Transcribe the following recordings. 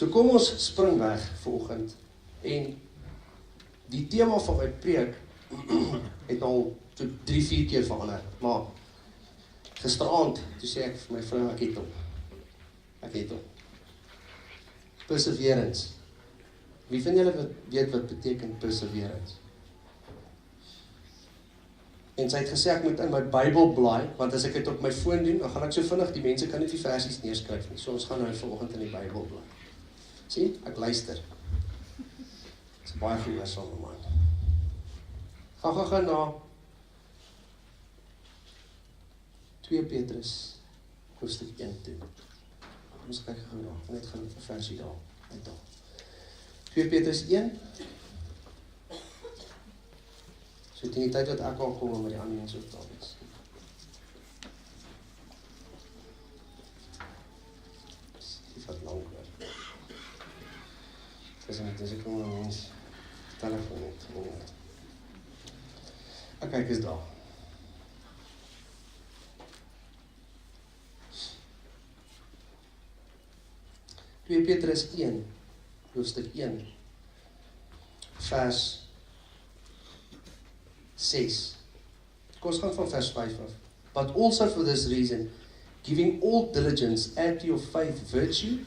So kom ons spring weg vanoggend en die tema van my preek het al so 3-4 keer verander, maar gisteraand, toe sê ek vir my vrou, ek het hom. Perseverance. Wie van julle weet wat beteken perseverance? En sy het gesê, ek moet in my Bybel blaai, want as ek dit op my foon doen, dan gaan ek so vinnig, die mense kan nie die versies neerskryf nie, so ons gaan nou vanoggend in die Bybel blaai. Sien, ek luister. Dit is baie gehoorsaam man. Gaan na 2 Petrus, hoofstuk 1 toe. Ons kyk gou na, net gaan 'n versie daar, uit daar. 2 Petrus 1. So teen die tyd wat ek al kom met die ander mense ook daar is. Die vat lang hoor. Dis ek kom aan ons telefoon net. Ek kyk is daar. Petrus 1, hoofstuk 1, vers 6. Kom ons gaan van vers 5 af. But also for this reason, giving all diligence, add to your faith virtue,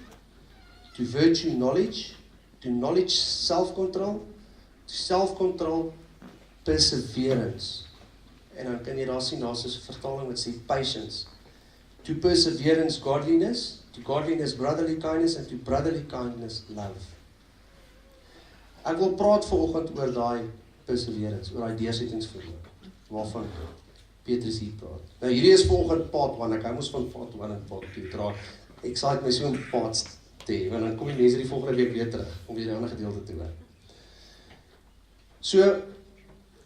to virtue knowledge, to knowledge self-control, to self-control perseverance. En dan kan jy daar sien, daar is 'n vertaling wat sê patience. To perseverance godliness, to godliness brotherly kindness, and to brotherly kindness love. Ek wil praat vanoggend oor daai perseverance, oor daai deursettingsvermoë, waarvan Petrus hier praat. Nou hierdie is vanoggend part 1, ek hou mos van part 1 en part 2 draai. Ek sal my so 'n parts te, want dan kom die mense die volgende week weer terug, om weer 'n ander gedeelte te hoor. So,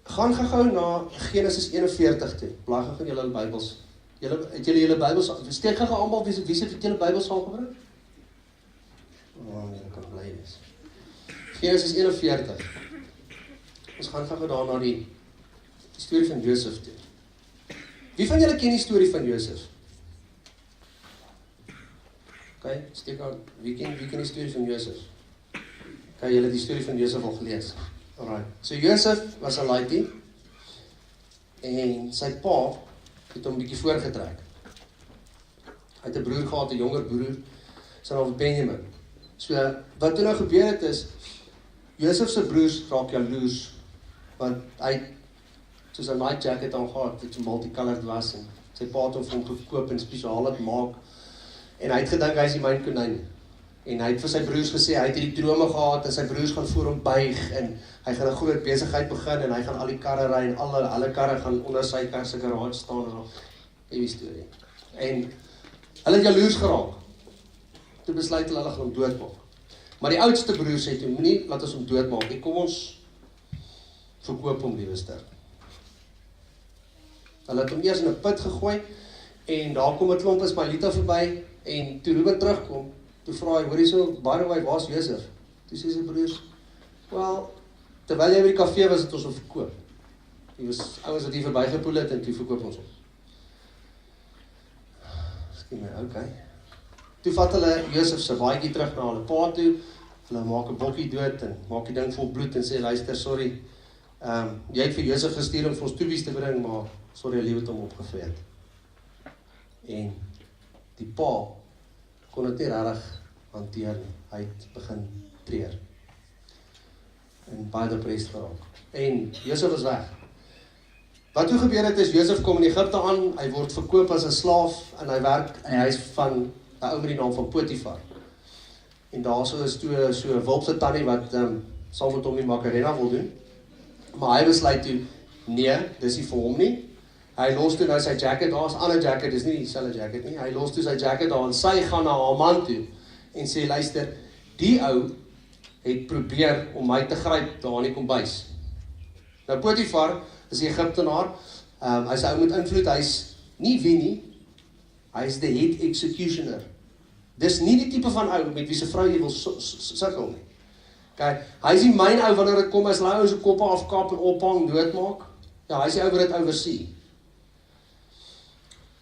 gaan gou na Genesis 41 toe, blaai gou in julle Bybels. Het julle Bybels, steek gou almal, wie het julle Bybels saamgebring? Nee, ek kan bly wees. Genesis 41. Ons gaan gou daar na die storie van Josef toe. Wie van julle ken die storie van Josef? Okay, steek aan, wie ken die storie van Josef? Okay, julle het die storie van Josef al gelees. Alright. So Josef was 'n laaitjie en sy pa het hom 'n bietjie voorgetrek. Hy het 'n broer gehad, 'n jonger broer, sy naam was Benjamin. So wat toe nou gebeur het is, Josef se broers raak jaloers, want hy soos 'n night jacket aangehad wat so multicolored was en sy pa het hom vir hom gekoop en spesiaal het maak. En hy het gedink hy is die myn konyn. En hy het vir sy broers gesê, hy het hierdie drome gehad en sy broers gaan voor hom buig en hy gaan 'n groot besigheid begin en hy gaan al die karre ry en alle karre gaan onder sy kar se garage staan en al die storie. En hulle het jaloers geraak. Toe besluit hulle gaan hom doodmaak. Maar die oudste broer sê toe, moenie laat ons hom doodmaak nie, kom ons verkoop hom liewer. Hulle het hom eers in 'n put gegooi en daar kom 'n klomp Ismaelite verby en toe Reuben terugkom, toe vra hy, hoor hierso, by the way, waar's Josef? Toe sê sy broers, wel, terwyl jy by die kafee was, het ons hom verkoop. Die was ouens wat hier verbygepoel het en toe verkoop ons hom. Skien my, okay. Toe vat hulle Josef se baadjie terug na hulle pa toe, hulle maak 'n bokkie dood en maak die ding vol bloed en sê, luister, sorry, jy het vir Josef gestuur om vir ons toebies te bring, maar sorry, jy het hom opgevreet. En die pa kon dit nie regtig hanteer nie. Hy het begin treur. En baie depressed geraak. En Josef is weg. Wat toe gebeur het is, Josef kom in Egipte aan, hy word verkoop as 'n slaaf, en hy werk in die huis van 'n ou met die naam van Potifar. En daarso is toe so 'n wulpse tannie wat saam met hom die Macarena wil doen. Maar hy besluit toe, nee, dis nie vir hom nie. Hy los toe nou sy jacket, daar is 'n ander jacket, dis nie dieselfde jacket nie. Hy los toe sy jacket daar en sy gaan na haar man toe en sê, luister, die ou het probeer om my te gryp daar in die kombuis. Nou Potifar is 'n Egiptenaar, hy's 'n ou met invloed, hy's nie wie nie, hy's the head executioner. Dis nie die tipe van ou met wie se vrou jy wil sukkel nie. Okay, hy's die myn ou wanneer dit kom as hulle ou se koppe afkap en ophang doodmaak. Ja, hy's die ou wat dit oversee.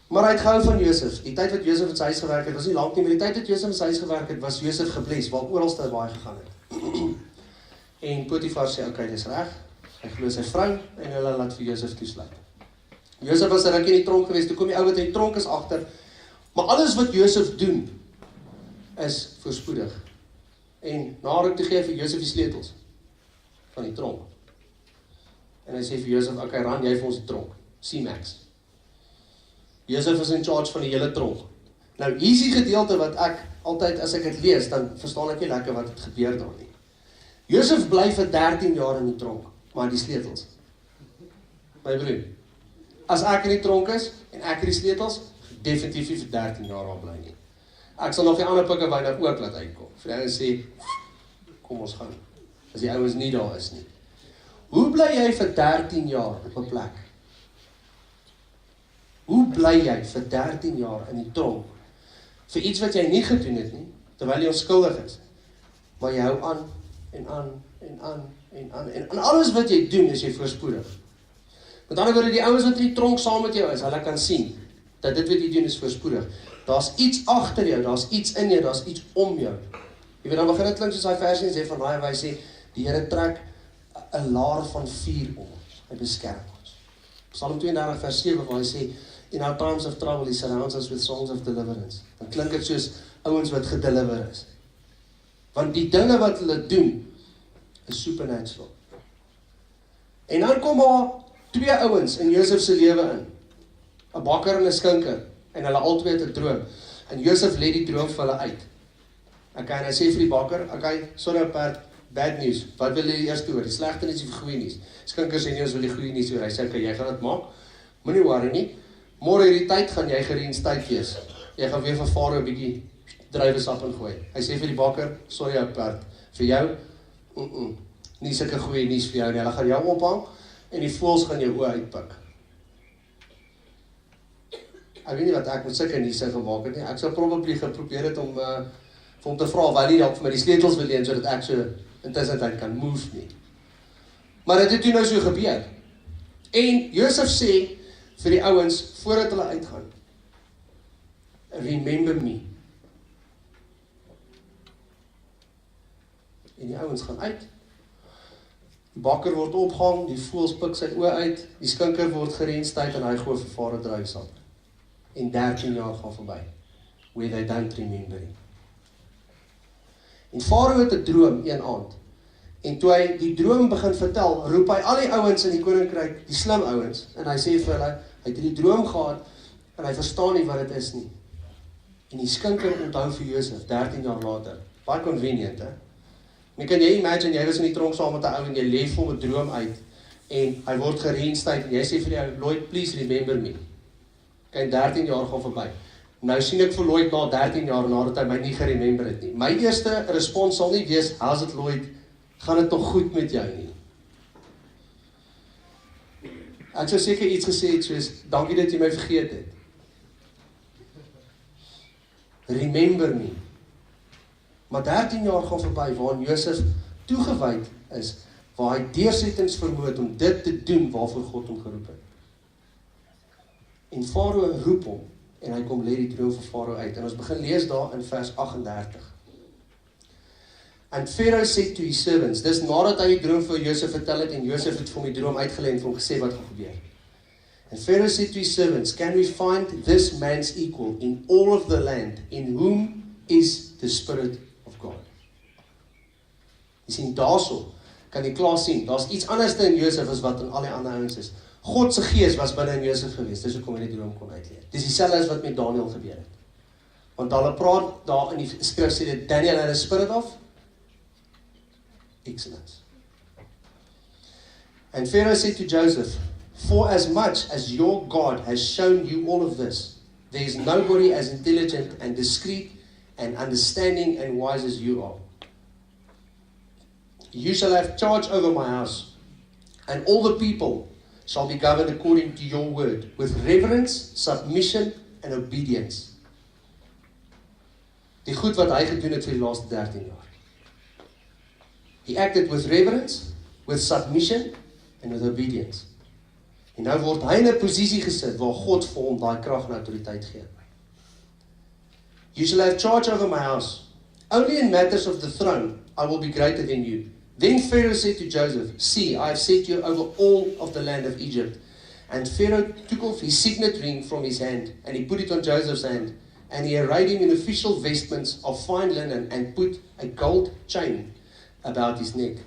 Maar hy het gehou van Josef. Die tyd wat Josef in sy huis gewerk het, was nie lank nie, maar die tyd wat Josef in sy huis gewerk het, was Josef gebless, waar oralste waar hy gegaan het. En Potifar sê, okay, dis reg, hy glo sy vrou, en hulle laat vir Josef toesluit. Josef was 'n rukkie in die tronk geweest, toe kom die ou wat in die tronk is agter, maar alles wat Josef doen, is voorspoedig. En na ruk toe gee hy vir Josef die sleutels van die tronk. En hy sê vir Josef, okay, ran jy vir ons die tronk, C-Max. Josef is in charge van die hele tronk. Nou, hier is die gedeelte wat ek altyd, as ek het lees, dan verstaan ek nie lekker wat het gebeur daar nie. Josef bly vir 13 jaar in die tronk, maar die sleutels. My broer, as ek in die tronk is, en ek het die sleutels, definitief nie vir 13 jaar al bly nie. Ek sal nog die ander pikke wyn ook laat uitkom. Vir die ouens sê, kom ons gaan, as die ouens nie daar is nie. Hoe bly jy vir 13 jaar op 'n plek? Hoe bly jy vir 13 jaar in die tronk, vir iets wat jy nie gedoen het nie, terwyl jy onskuldig is, maar jy hou aan, en aan, en aan, en aan, en alles wat jy doen, is jy voorspoedig. Met ander woorde, die ouens wat in die tronk saam met jou is, hulle kan sien, dat dit wat jy doen is voorspoedig. Daar's iets agter jou, daar's iets in jou, daar's iets om jou. Jy weet, dan begin dit klink soos hy versie sê van daai, waar hy sê, die Here trek 'n laar van vuur om ons, hy beskerm ons. Psalm 32 vers 7, waar hy sê, in our times of trouble, he surrounds us with songs of deliverance. Dan klink dit soos ouens wat gedeliver is. Want die dinge wat hulle doen, is supernatural. En dan kom maar 2 ouens in Josef se lewe in. 'n bakker en 'n skinker. En hulle albei het 'n droom. En Josef lê die droom vir hulle uit. Okay, en hy sê vir die bakker, okay, sorry Bert, bad news. Wat wil jy eers hoor? Die slegte nuus of die goeie nuus? Skinker sê nie, ons wil die goeie nuus hoor. Hy sê, okay, jy gaan dit maak. Moenie worry nie. Môre hierdie tyd gaan jy gereinstyd wees. Jy gaan weer vir Farao 'n bietjie druiwesap ingooi. Hy sê vir die bakker, sorry Bert, vir jou, nie sulke goeie nuus vir jou nie. Hulle gaan jou ophang en die voëls gaan jou oë uitpik. Ek weet nie wat ek met sulke nuuse gemaak het nie. Ek sou probably geprobeer het om vir hom te vra, waar hy dalk vir my die sleutels wil leen, sodat ek so intussen kan move nie. Maar dit het toe nou so gebeur. En Josef sê vir die ouens, voordat hulle uitgaan, remember me. En die ouens gaan uit. Die bakker word opgehang, die voëls pik sy oë uit, die skinker word gereinstyd en hy gooi vir Farao druiwesap. En 13 jaar gaan verby, where they don't remember him. En Farao het 'n droom een aand, en toe hy die droom begin vertel, roep hy al die ouens in die koninkryk, die slim ouens, en hy sê vir hulle, hy het die droom gehad, en hy verstaan nie wat dit is nie. En die skinker onthou vir Josef, 13 jaar later, baie convenient, hè? En kan jy imagine, jy was in die tronk saam met 'n ou, en jy lê vir hom 'n droom uit, en hy word gereinstyd, en jy sê vir die ou, Lloyd, please remember me. Kyk, 13 jaar gaan verby. Nou sien ek vir Lloyd na 13 jaar, nadat hy my nie geremember het nie. My eerste respons sal nie wees, how's it Lloyd, gaan dit nog goed met jou nie? Ek sou seker iets gesê het soos, dankie dat jy my vergeet het. Remember me. Maar 13 jaar gaan verby, waarin Josef toegewyd is, waar hy deursettingsvermoë het om dit te doen, waarvoor God hom geroep het. En Farao roep hom, en hy kom lê die droom vir Farao uit, en ons begin lees daar in vers 38. And Pharaoh said to his servants, dis nadat hy die droom vir Josef vertel het, en Josef het vir hom die droom uitgelê en vir hom gesê wat gaan gebeur. And Pharaoh said to his servants, can we find this man's equal in all of the land, in whom is the Spirit of God? Jy sien, daarso kan jy klaar sien, daar's iets anders in Josef as wat in al die ander ouens is. God se gees was binne in Josef gewees, dis hoekom hy die droom kon uitleer. Dis dieselfde as wat met Daniel gebeur het. Want hulle praat daar in die skrif sê dit, Daniel had a spirit of excellence. And Pharaoh said to Joseph, for as much as your God has shown you all of this, there is nobody as intelligent and discreet and understanding and wise as you are. You shall have charge over my house, and all the people shall be governed according to your word, with reverence, submission, and obedience. Die goed wat hy gedoen het vir die laaste 13 jaar. He acted with reverence, with submission, and with obedience. En nou word hy in 'n posisie gesit waar God vir hom daai krag en autoriteit gee. You shall have charge over my house. Only in matters of the throne I will be greater than you. Then Pharaoh said to Joseph, see, I have set you over all of the land of Egypt. And Pharaoh took off his signet ring from his hand, and he put it on Joseph's hand, and he arrayed him in official vestments of fine linen, and put a gold chain about his neck.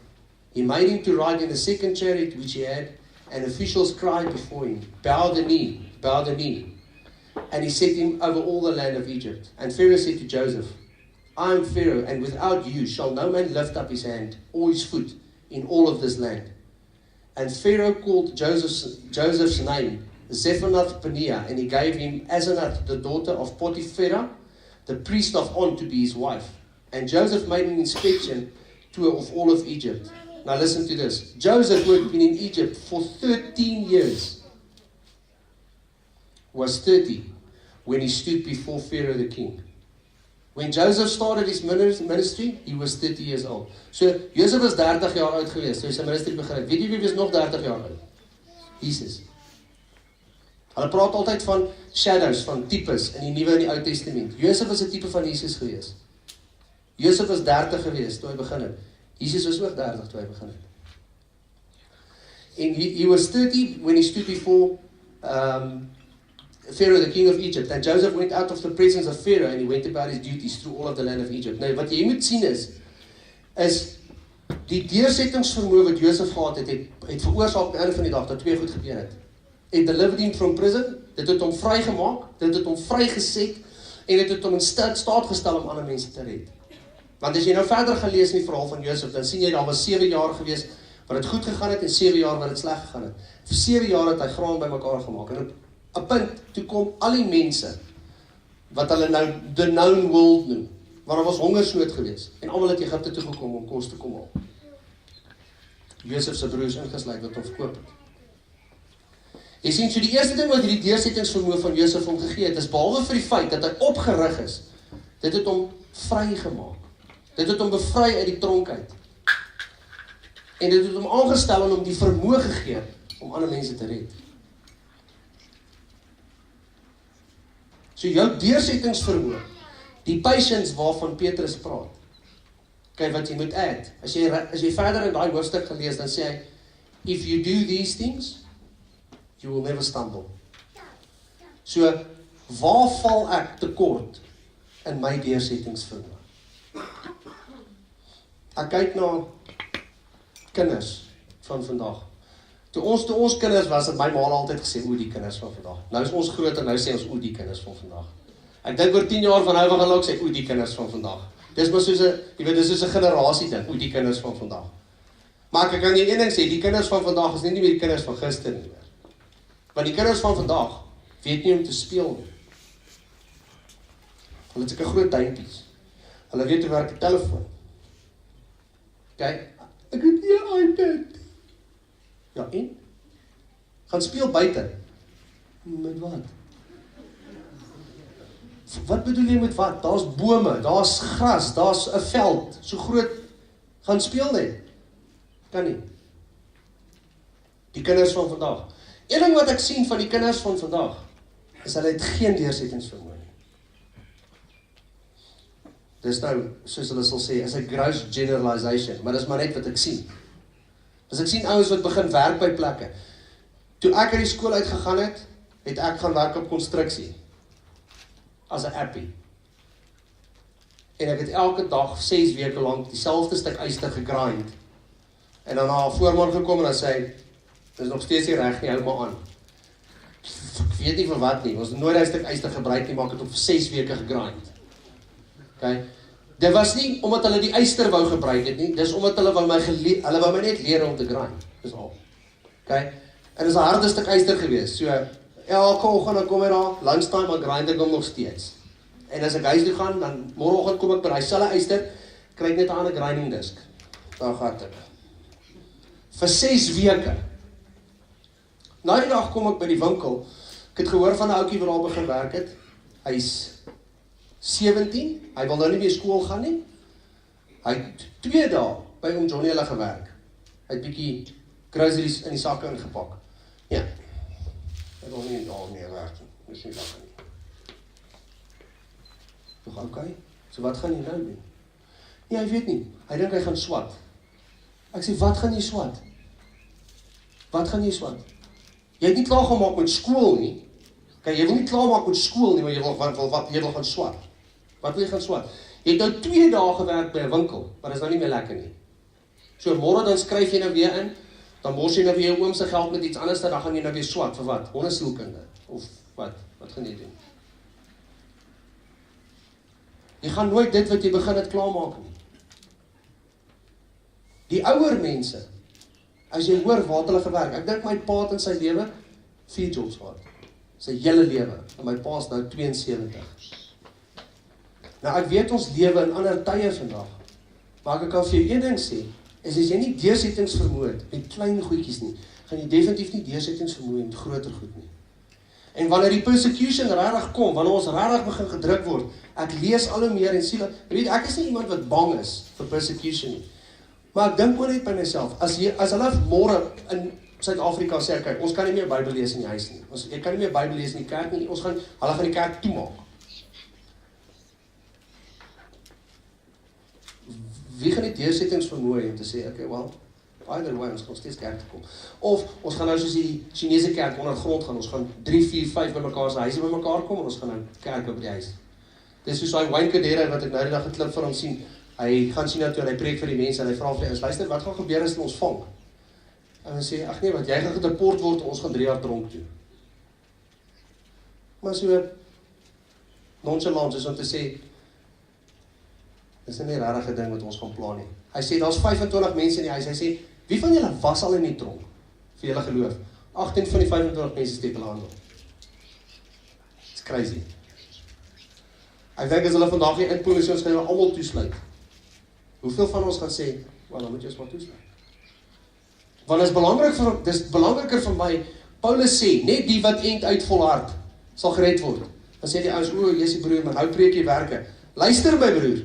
He made him to ride in the second chariot which he had, and officials cried before him, bow the knee, bow the knee. And he set him over all the land of Egypt. And Pharaoh said to Joseph, I am Pharaoh, and without you shall no man lift up his hand or his foot in all of this land. And Pharaoh called Joseph's name Zephanath-Paneah, and he gave him Asenath, the daughter of Potiphera, the priest of On, to be his wife. And Joseph made an inspection tour of all of Egypt. Now listen to this. Joseph, who had been in Egypt for 13 years, was 30 when he stood before Pharaoh the king. When Joseph started his ministry, he was 30 years old. So, Joseph was 30 jaar oud geweest, toe hy sy ministry begin het. Weet jy wie was nog 30 jaar oud? Jesus. Hulle praat altyd van shadows, van types in die Nuwe en die Ou Testament. Joseph was 'n tipe van Jesus geweest. Joseph was 30 geweest toe hy begin het. Jesus was ook 30 toe hy begin het. And he was 30 when he stood before Pharaoh, the king of Egypt. And Joseph went out of the presence of Pharaoh, and he went about his duties through all of the land of Egypt. Nou, wat jy moet sien is die deursettingsvermoë wat Joseph gehad het veroorsaak op die einde van die dag dat twee goed gebeur het. It delivered him from prison, dit het hom vrygemaak, dit het hom vrygeset, en dit het hom in staat gestel om ander mense te red. Want as jy nou verder gaan lees in die verhaal van Joseph, dan sien jy daar was 7 jaar gewees wat het goed gegaan het en 7 jaar wat het sleg gegaan het. Vir 7 jaar het hy graan bymekaar gemaak, en op 'n punt toe kom al die mense wat hulle nou the known world noem, waar daar was hongersnood gewees, en almal het Egipte toe gekom om kos te kom haal. Joseph se broers ingesluit wat hom verkoop het. Jy sien, so die eerste ding wat hierdie deursettingsvermoë van Joseph hom gegee het, is behalwe vir die feit dat hy opgerig is, dit het hom vrygemaak. Dit het hom bevry uit die tronk uit. En dit het hom aangestel en hom die vermoë gegee om ander mense te red. So jou deursettingsvermoë, die patience waarvan Petrus praat, kyk wat jy moet add. As jy verder in daai hoofstuk gelees, dan sê hy, if you do these things, you will never stumble. So, waar val ek tekort in my deursettingsvermoë? Ek kyk na kinders van vandag. Toe ons kinders was, het my ma altyd gesê, die kinders van vandag. Nou is ons groot en nou sê ons, die kinders van vandag. Ek dink oor 10 jaar van nou gaan hulle ook sê, die kinders van vandag. Dis maar soos 'n generasie ding, die kinders van vandag. Maar ek kan nie een ding sê, die kinders van vandag is nie meer die kinders van gister nie meer. Want die kinders van vandag weet nie om te speel nie. Hulle het sulke groot duimpies. Hulle weet hoe werk die telefoon. Kyk, ek het nie 'n iPad. Ja, en? Gaan speel buite. Met wat? Wat bedoel jy met wat? Daar's bome, daar's gras, daar's 'n veld, so groot. Gaan speel net. Kan nie. Die kinders van vandag. Een ding wat ek sien van die kinders van vandag, is hulle het geen deursettingsvermoë nie. Dis nou, soos hulle sal sê, is 'n gross generalization, maar dis maar net wat ek sien. As ek sien ouens wat begin werk by plekke. Toe ek uit die skool uitgegaan het, het ek gaan werk op konstruksie. As 'n appie. En ek het elke dag 6 weke lank dieselfde stuk yster gegrind. En dan na 'n voorman gekom en dan sê hy, dis nog steeds nie reg nie, hou maar aan. Ek weet nie vir wat nie, ons het nooit 'n stuk yster gebruik nie, maar ek het op 6 weke gegrind. Okay. Dit was nie omdat hulle die yster wou gebruik het nie, dis omdat hulle wou my net leer om te grind. Dis al. Okay. En dis 'n harde stuk yster gewees. So elke oggend dan kom hy daar, lunchtime maar grind ek hom nog steeds. En as ek huis toe gaan, dan môreoggend kom ek by daai selfe yster, kry ek net 'n ander grinding disk. Daar gaan ek. Vir 6 weke. Na die dag kom ek by die winkel. Ek het gehoor van 'n ouetjie wat daar begin werk het. Hy's 17, hy wil nou nie meer skool gaan nie. Hy het 2 dae by Johnny hulle gewerk. Hy het bietjie groceries in die sakke ingepak. Ja, Ek wil nie, nee, werk nie, dis nie lekker nie. Toch, okay, so wat gaan jy nou doen? Nee, hy weet nie, hy dink hy gaan swat. Ek sê, wat gaan jy swat? Wat gaan jy swat? Jy het nie klaar gemaak met skool nie. Kijk, jy wil nie klaar maak met skool nie, maar jy wil gaan swat. Wat wil jy gaan swat? Jy het nou 2 dae gewerk by 'n winkel, maar dis nou nie meer lekker nie. So môre dan skryf jy nou weer in, dan mors jy nou weer jou oom se geld met iets anders, dan gaan jy nou weer swat vir wat? Hondesielkunde of wat? Wat gaan jy doen? Jy gaan nooit dit wat jy begin het klaarmaak nie. Die ouer mense, as jy hoor waar hulle gewerk, ek dink my pa het in sy lewe 4 jobs gehad. Sy hele lewe, en my pa is nou 72. Nou ek weet ons lewe in ander tye vandag, maar ek kan vir jou een ding sê, is as jy nie deursettingsvermoë het met klein goedjies nie, gaan jy definitief nie deursettingsvermoë met groter goed nie. En wanneer die persecution regtig kom, wanneer ons regtig begin gedruk word, ek lees al hoe meer en sien, weet ek is nie iemand wat bang is vir persecution nie. Maar ek dink ook net by myself, as hulle môre in Suid-Afrika sê, kyk, ons kan nie meer Bybel lees in die huis nie. Jy kan nie meer Bybel lees in die kerk nie. Hulle gaan die kerk toemaak. Wie gaan die deursettingsvermoë hê om te sê, okay, well, either way, ons gaan steeds kerk toe kom. Of ons gaan nou soos die Chinese kerk ondergrond gaan, ons gaan 3, 4, 5 by mekaar se huise by mekaar kom en ons gaan nou kerk op die huis. Dis soos daai Wayne Kadere wat ek nou die dag geklip vir hom sien. Hy gaan sien toe en hy preek vir die mense en hy vra vir ons, luister, wat gaan gebeur as ons vang? En hy sê, ag nee, want jy gaan gedeport word, ons gaan 3 jaar tronk toe. Maar so nonchalant is om te sê, dis nie regtig 'n ding wat ons gaan plan nie. Hy sê, daar's 25 mense in die huis, hy sê, wie van julle was al in die tronk? Vir julle geloof. 18 van die 25 mense steek hulle hande op. It's crazy. Ek dink as hulle vandag hier inpoel, ons gaan hulle almal toesluit. Hoeveel van ons gaan sê, wel, dan moet jy ons maar toesluit. Want dis belangriker vir my, Paulus sê, net die wat end uit volhard, sal gered word. Dan sê die ouens, o, Jesie broer, maar nou preek jy werke. Luister my broer,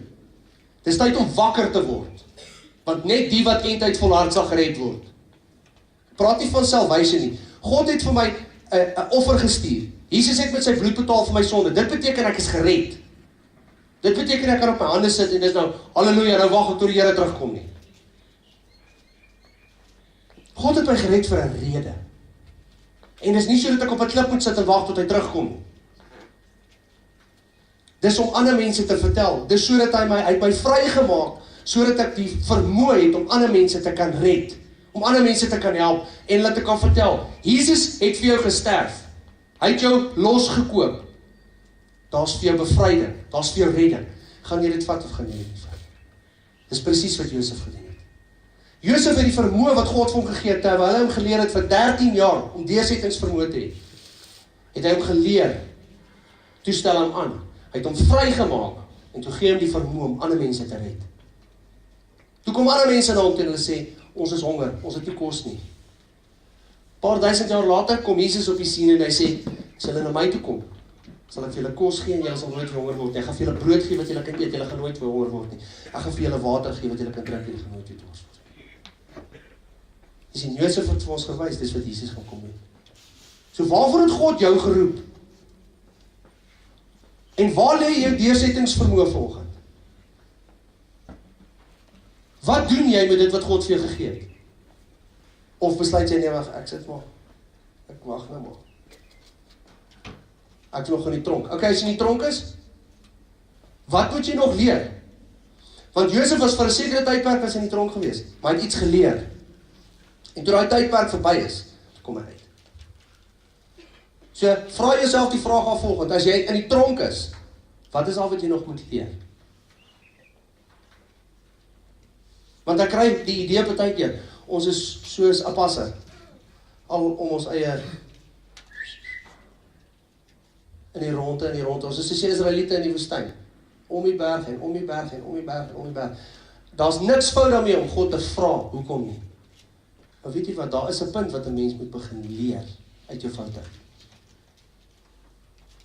dis tyd om wakker te word, want net die wat end uit volhard sal gered word. Praat nie van salvation nie. God het vir my 'n offer gestuur. Jesus het met sy bloed betaal vir my sonde. Dit beteken ek is gered. Dit beteken ek kan op my hande sit en dis nou, halleluja, nou wag ek tot die Here terugkom nie. God het my gered vir 'n rede. En dis nie so dat ek op 'n klip moet sit en wag tot hy terugkom nie. Dis om ander mense te vertel. Dis sodat hy my vrygemaak, sodat ek die vermoë het om ander mense te kan red, om ander mense te kan help en hulle te kan vertel. Jesus het vir jou gesterf. Hy het jou losgekoop. Daar's vir jou bevryding, daar's vir jou redding. Gaan jy dit vat of gaan jy dit nie vat? Dis presies wat Josef gedoen het. Josef het die vermoë wat God vir hom gegee het, terwyl hy hom geleer het vir 13 jaar om deursettingsvermoë te hê. Het hy hom geleer, toe stel hom aan. Hy het hom vrygemaak en toe gee hom die vermoë om ander mense te red. Toe kom ander mense na hom en hulle sê, ons is honger, ons het nie kos nie. Paar duisend jaar later kom Jesus op die scene en hy sê, as julle na my toe kom, sal ek vir julle kos gee en julle sal nooit honger word nie. Ek gaan vir julle brood gee wat julle kan eet, julle gaan nooit honger word nie. Ek gaan vir julle water gee wat julle kan drink en julle gaan nooit dors word. Dis in Josef het vir ons gewys, dis wat Jesus gaan kom doen. So waarvoor het God jou geroep? En waar lê jou deursettingsvermoë volgens? Wat doen jy met dit wat God vir jou gegee het? Of besluit jy, nee, wag, ek sit maar. Ek wag nou maar. Ek is nog in die tronk. Okay, as jy in die tronk is, wat moet jy nog leer? Want Josef was vir 'n sekere tydperk was in die tronk gewees, maar hy het iets geleer. En toe daai tydperk verby is, kom hy uit. So, vra jouself die vraag af volgend, as jy in die tronk is, wat is al wat jy nog moet leer? Want dan kry die idee partykeer, ons is soos 'n passer, al om ons eie in die ronde, ons is soos die Israeliete in die woestyn, om die berg en om die berg en om die berg en om die berg. Daar's niks fout daarmee om God te vra, hoekom nie? Maar weet jy wat, daar is 'n punt wat 'n mens moet begin leer uit jou foute.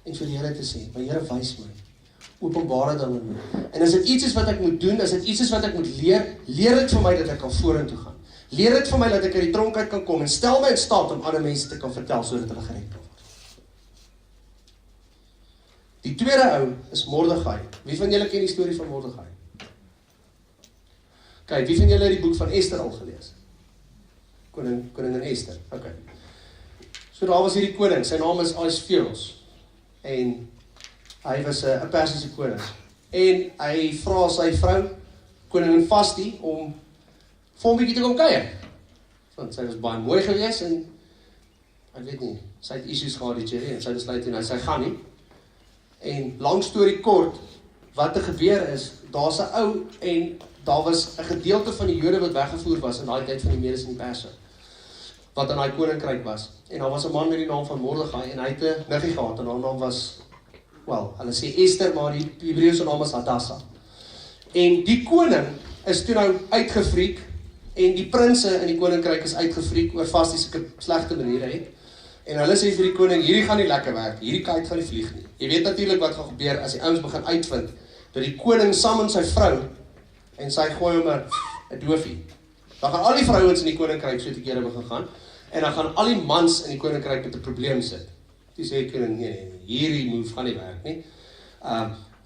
En vir die Here te sê, maar Here wys my, openbaar dit aan my. En as dit iets is wat ek moet doen, as dit iets is wat ek moet leer, leer dit vir my dat ek kan vorentoe gaan. Leer dit vir my dat ek uit die tronk uit kan kom en stel my in staat om ander mense te kan vertel sodat hulle gered kan word. Die tweede ou is Mordegai. Wie van julle ken die storie van Mordegai? Kyk, wie van julle het die boek van Ester al gelees? Koningin Ester, okay. So daar was hierdie koning, sy naam is Ahasveros, en hy was 'n Persiese koning, en hy vra sy vrou, koningin Vasti, om vir hom 'n bietjie te kom kuier, want sy was baie mooi gewees, en ek weet nie, sy het issues gehad die Jerry, en sy besluit en sy gaan nie, en lang storie kort, wat er gebeur is, daar's 'n ou, en daar was 'n gedeelte van die Jode wat weggevoer was in daai tyd van die Medes en die Perse, wat in daai koninkryk was. En daar was 'n man met die naam van Mordegai, en hy het 'n niggie gehad, en haar naam was, hulle sê Ester, maar die Hebreëse naam is Hadassah. En die koning is toe nou uitgefriek, en die prinse in die koninkryk is uitgefriek, oor Vasti sulke slegte maniere het. En hulle sê vir die koning, hierdie gaan nie lekker werk, hierdie kite gaan nie vlieg nie. Jy weet natuurlik wat gaan gebeur, as die ouens begin uitvind, dat die koning saam met sy vrou, en sy gooi hom 'n doofie. Dan gaan al die vrouens in die koninkryk so te kere begin gaan, en dan gaan al die mans in die koninkryk met 'n probleem sit. Toe sê die koning, nee, hierdie move gaan nie werk nie.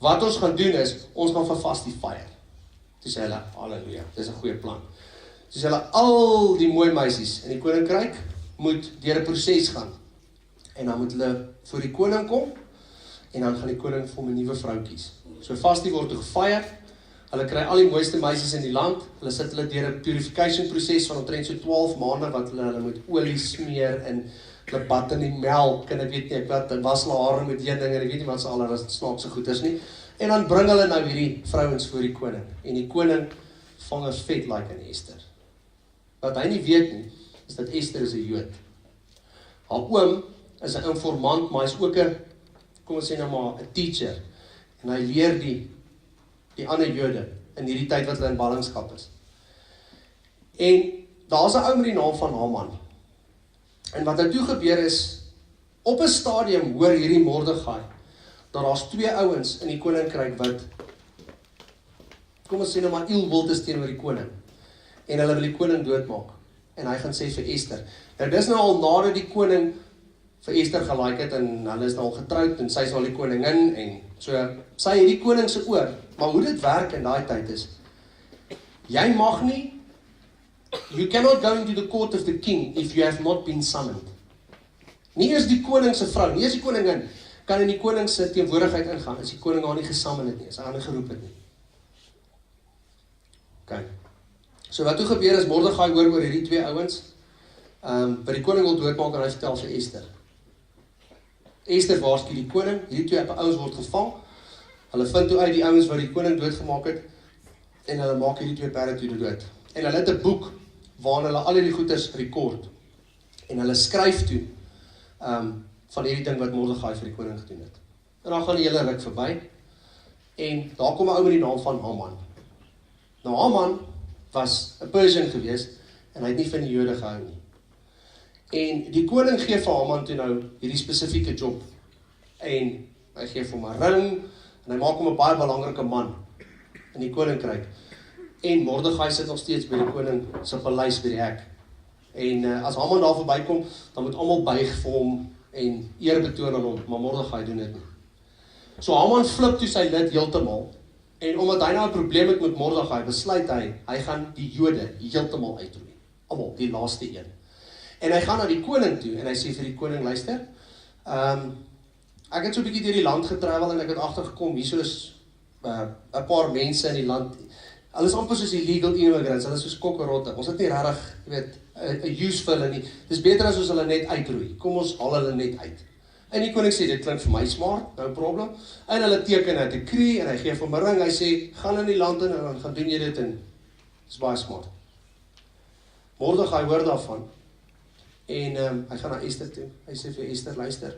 Wat ons gaan doen is, ons gaan vir Vasti fire. Toe sê hulle, halleluja, dis 'n goeie plan. Toe sê hulle, al die mooi meisies in die koninkryk moet deur 'n proses gaan. En dan moet hulle voor die koning kom, en dan gaan die koning vir hom 'n nuwe vrou kies. So Vasti word toe gefire. Hulle kry al die mooiste meisies in die land, hulle sit hulle deur 'n purification proses van omtrent so 12 maande, wat hulle met olie smeer, en hulle bad in die melk, en ek weet nie, ek was hulle hare met heuning, en ek weet nie wat se al hulle snaakse goed is nie, en dan bring hulle nou hierdie vrouens voor die koning, en die koning vang as vet like in Ester. Wat hy nie weet nie, is dat Ester is 'n Jood. Haar oom is 'n informant, maar hy is ook 'n, kom ons sê nou maar, 'n teacher, en hy leer die ander Jode, in hierdie tyd wat hulle in ballingskap is. En daar's 'n ou met die naam van Haman. En wat toe gebeur is, op 'n stadium hoor hierdie Mordegai, dat daar's 2 ouens in die koninkryk wat, kom ons sê nou maar, ielwild is teenoor die koning. En hulle wil die koning doodmaak. En hy gaan sê vir Ester. Nou dis nou al nadat die koning vir Ester gelike het, en hulle is nou al getroud, en sy is al die koningin, en so, sy het die koning se oor. Maar hoe dit werk in daai tyd is, jy mag nie, you cannot go into the court of the king if you have not been summoned. Nie is die koning se vrou, nie is die koningin, kan in die koning se teenwoordigheid ingaan, as die koning haar nie gesummon het nie, as hy haar nie geroep het nie. Okay. So wat toe gebeur is, Mordegai hoor oor hierdie 2 ouens, wat die koning wil doodmaak, en hy vertel vir Ester. Ester waarsku die koning, hierdie 2 ouens word gevang, hulle vind toe uit die ouens wat die koning doodgemaak het, en hulle maak hierdie 2 perde toe dood. En hulle het 'n boek, waarin hulle al hierdie goeders rekord, en hulle skryf toe, van hierdie ding wat Mordegai vir die koning gedoen het. En dan gaan die hele ruk verby, en daar kom 'n ou met die naam van Haman. Nou Haman was 'n Persian gewees, en hy het nie van die Jode gehou nie. En die koning gee vir Haman toe nou hierdie spesifieke job, en hy gee vir hom 'n ring, en hy maak hom 'n baie belangrike man in die koninkryk. En Mordegai sit nog steeds by die koning se paleis by die hek. En as Haman daar verbykom, dan moet almal buig vir hom en eer betoon aan hom, maar Mordegai doen dit nie. So Haman flip toe sy lid heeltemal, en omdat hy nou 'n probleem het met Mordegai, besluit hy gaan die Jode heeltemal uitroei. Almal, die laaste een. En hy gaan na die koning toe, en hy sê vir die koning, luister, ek het so 'n bietjie deur die land getravel, en ek het agtergekom, hierso is 'n paar mense in die land, hulle is amper soos illegal immigrants, hulle is soos kokkerotte, ons het nie regtig, jy weet, 'n use vir hulle nie, dis beter as ons hulle net uitroei, kom ons haal hulle net uit. En die koning sê, dit klink vir my smart, no problem, en hulle teken 'n decree, en hy gee vir 'n ring, hy sê, gaan in die land in, en dan gaan doen jy dit, en dis baie smart. Mordegai hoor daarvan, en hy gaan na Ester toe, hy sê vir Ester, luister,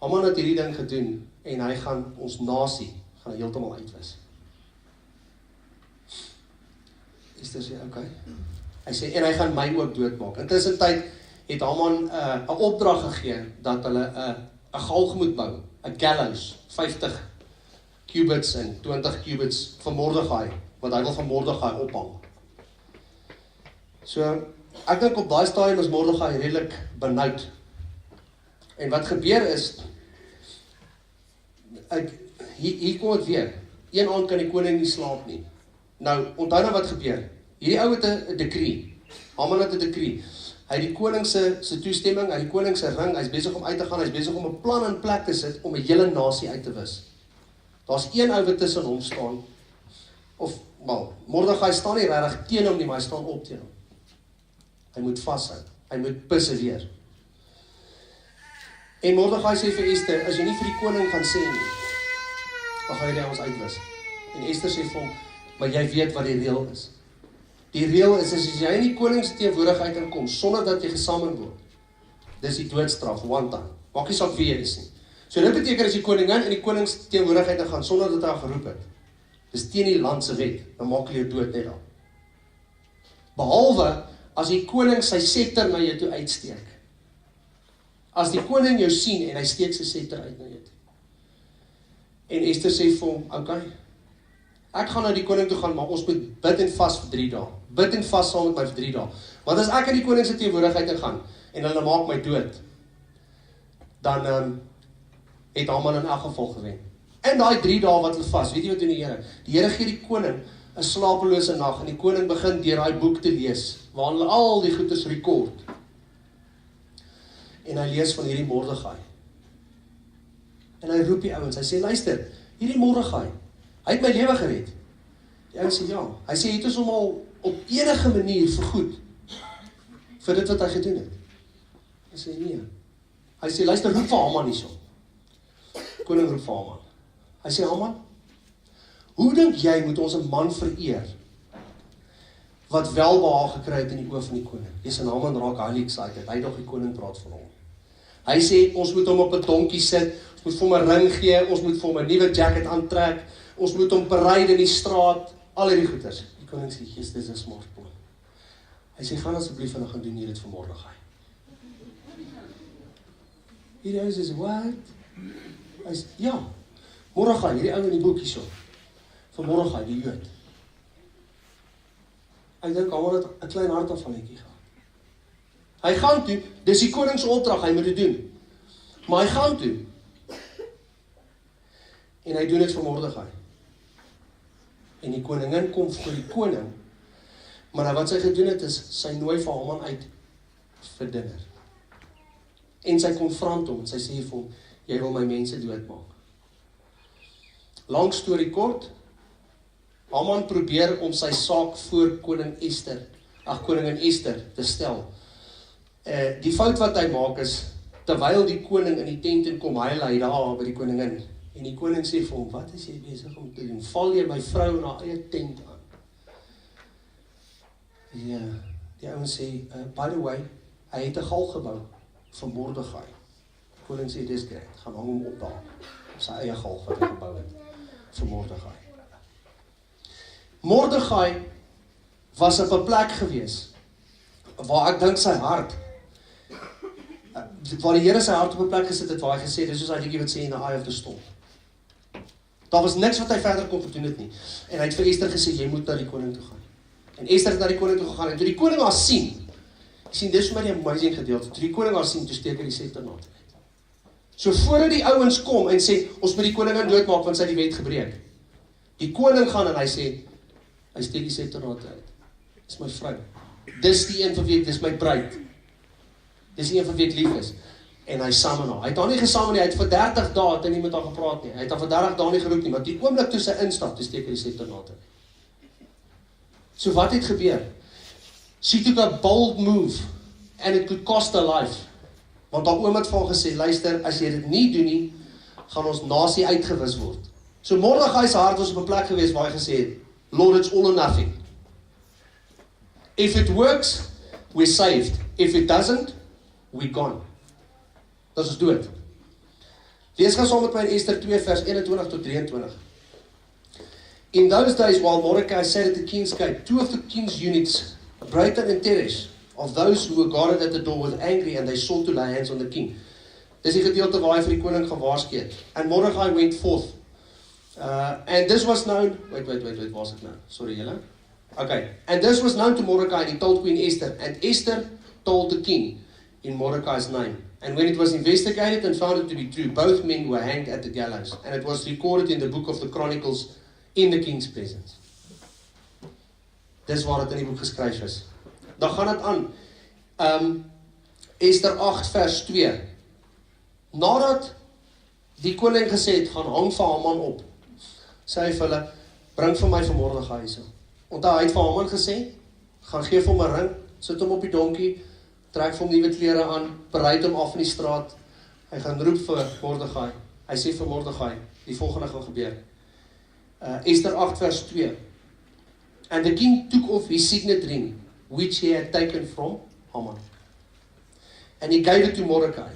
Haman het hierdie ding gedoen, en hy gaan ons nasie, gaan heeltemal uitwis. Ester sê, okay. Hy sê, en hy gaan my ook doodmaak. Intussen tyd het Haman 'n opdrag gegee, dat hulle 'n galg moet bou, 'n gallows, 50 cubits en 20 cubits van Mordegai, wat hy wil van Mordegai ophang. So, ek dink op daai stadium is Mordegai redelik benoud. En wat gebeur is, hier kom het weer. Een aand kan die koning nie slaap nie. Nou, onthou nou wat gebeur. Hierdie ou het 'n decree. Haman het 'n decree. Hy het die koning se toestemming, hy het die koning se ring, hy's besig om uit te gaan, hy's besig om 'n plan in plek te sit om 'n hele nasie uit te wis. Daar's een ou wat tussen hom staan, of, wel, Mordegai staan nie regtig teen hom nie, maar hy staan op teen hom. Hy moet vashou, hy moet perseveer. En Mordegai sê vir Esther, as jy nie vir die koning gaan sê nie, dan gaan jy ons uitwis. En Esther sê vir hom, maar jy weet wat die reël is. Die reël is, as jy in die koning se teenwoordigheid kan kom, sonder dat jy gesamen word, dis die doodstraf, one time. Maak nie saak wie jy is nie. So dit beteken as die koningin in die konings teenwoordigheid gaan, sonder dat hy geroep het, dis teen die land se wet, dan maak jy jou dood net al. Behalwe, as die koning sy scepter na jou toe uitsteek. As die koning jou sien, en hy steek sy scepter uit na jou toe. En Esther sê vir hom, okay, ek gaan na die koning toe gaan, maar ons moet bid en vas vir 3 dae. Bid en vas saam met my vir 3 dae. Want as ek in die koning se teenwoordigheid gaan, en hulle maak my dood, dan het Haman in elk geval gewen. En daai 3 dae wat hulle vas, weet jy wat doen die Here? Die Here gee die koning 'n slapelose nag, en die koning begin deur daai boek te lees, waar hulle al die goeders rekord. En hy lees van hierdie Mordegai. En hy roep die ouens, hy sê, luister, hierdie Mordegai, hy het my lewe gered. Die ouens sê, ja. Hy sê, het ons hom al op enige manier vergoed, vir dit wat hy gedoen het. Hy sê, nee. Hy sê, luister, roep vir Haman hierso. Koning roep vir Haman. Hy sê, Haman, hoe dink jy moet ons 'n man vereer, wat welbehaag gekry het in die oë van die koning? Yes, en Haman raak highly excited, hy dog die koning praat van hom. Hy sê, ons moet hom op 'n donkie sit, ons moet vir hom 'n ring gee, ons moet vir hom 'n nuwe jacket aantrek, ons moet hom parade in die straat, al hierdie goeders. Die koning sê, Jesus, dis 'n smart plan. Hy sê, gaan asseblief en gaan doen hier dit vir Mordegai. Hierdie ou sê, what? Hy sê, ja, Mordegai, hierdie ou in die boek hierso, vir Mordegai, die Jood. Ek dink Haman het 'n klein hartaanvalletjie gehad. Hy gaan toe, dis die koning se opdrag, hy moet dit doen. Maar hy gaan toe. En hy doen dit vir Mordegai. En die koningin kom vir die koning, maar nou wat sy gedoen het is, sy nooi vir Haman uit vir dinner. En sy konfront hom, en sy sê vir hom, jy wil my mense doodmaak. Lang storie kort, Haman probeer om sy saak voor koningin Esther te stel. Die fout wat hy maak is, terwyl die koning in die tent inkom, hy lei daar by die koningin. En die koning sê vir hom, wat is jy besig om te doen? Val jy my vrou in haar eie tent aan? Ja, die ouens sê, by the way, hy het 'n galg gebou vir Mordegai. Die koning sê, dis great, gaan hang hom op daar, sy eie galg wat hy gebou het, vir Mordegai. Mordegai was op 'n plek gewees, waar ek dink sy hart, waar die Here sy hart op 'n plek gesit het, waar hy gesê het, dis soos hy liedjie wat sê, in the eye of the storm. Daar was niks wat hy verder kon gedoen het nie. En hy het vir Esther gesê, jy moet na die koning toe gaan. En Esther het na die koning toe gegaan, en toe die koning haar sien, ek sien, dis vir my die amazing gedeelte, toe die koning haar sien, toe steek hy die scepter na toe uit. So voordat die ouens kom en sê, ons moet die koningin doodmaak, want sy het die wet gebreek. Die koning gaan en hy sê, hy steek die scepter na toe uit. Dis my vrou. Dis die een vir wie ek, dis my bruid. Dis die een vir wie ek lief is. En hy saam met haar. Hy het haar nie gesaam nie, hy het vir 30 dae het hy nie met haar gepraat nie. Hy het haar vir 30 dae nie geroep nie, maar die oomblik toe sy instap, toe steek hy die scepter na toe. So wat het gebeur? She took a bold move, and it could cost her life. Want haar oom het vir haar gesê, luister, as jy dit nie doen nie, gaan ons nasie uitgewis word. So Mordegai se hart was op 'n plek gewees waar hy gesê het, Lord, it's all or nothing. If it works, we're saved. If it doesn't, we're gone. Dat is dood. Lees gaan saam met my in Esther 2 vers 21 tot 23. In those days, while Mordecai sat at the king's gate, 2 of the king's eunuchs, Bratan and Teresh, of those who were guarded at the door, were angry, and they sought to lay hands on the king. Dis die gedeelte waar hy vir die koning gewaarsku het. And Mordecai went forth. And this was known, wait, was it now? Sorry, julle. Okay. And this was known to Mordecai, and he told Queen Esther, and Esther told the king in Mordecai's name. And when it was investigated and found it to be true, both men were hanged at the gallows. And it was recorded in the book of the Chronicles in the king's presence. Dis waar het in die boek geskryf is. Dan gaan het aan. Ester 8 vers 2. Nadat die koning gesê het, gaan hang vir Haman op, sê hy vir hulle, bring vir my vanmorgen huis. Onthou, hy het vir Haman gesê, gaan geef hom 'n ring, sit hom op die donkie, trek vir hom nuwe klere aan, bereid hom af in die straat, hy gaan roep vir Mordegai, hy sê vir Mordegai, die volgende gaan gebeur. Ester 8 vers 2. And the king took off his signet ring, which he had taken from Haman. And he gave it to Mordecai.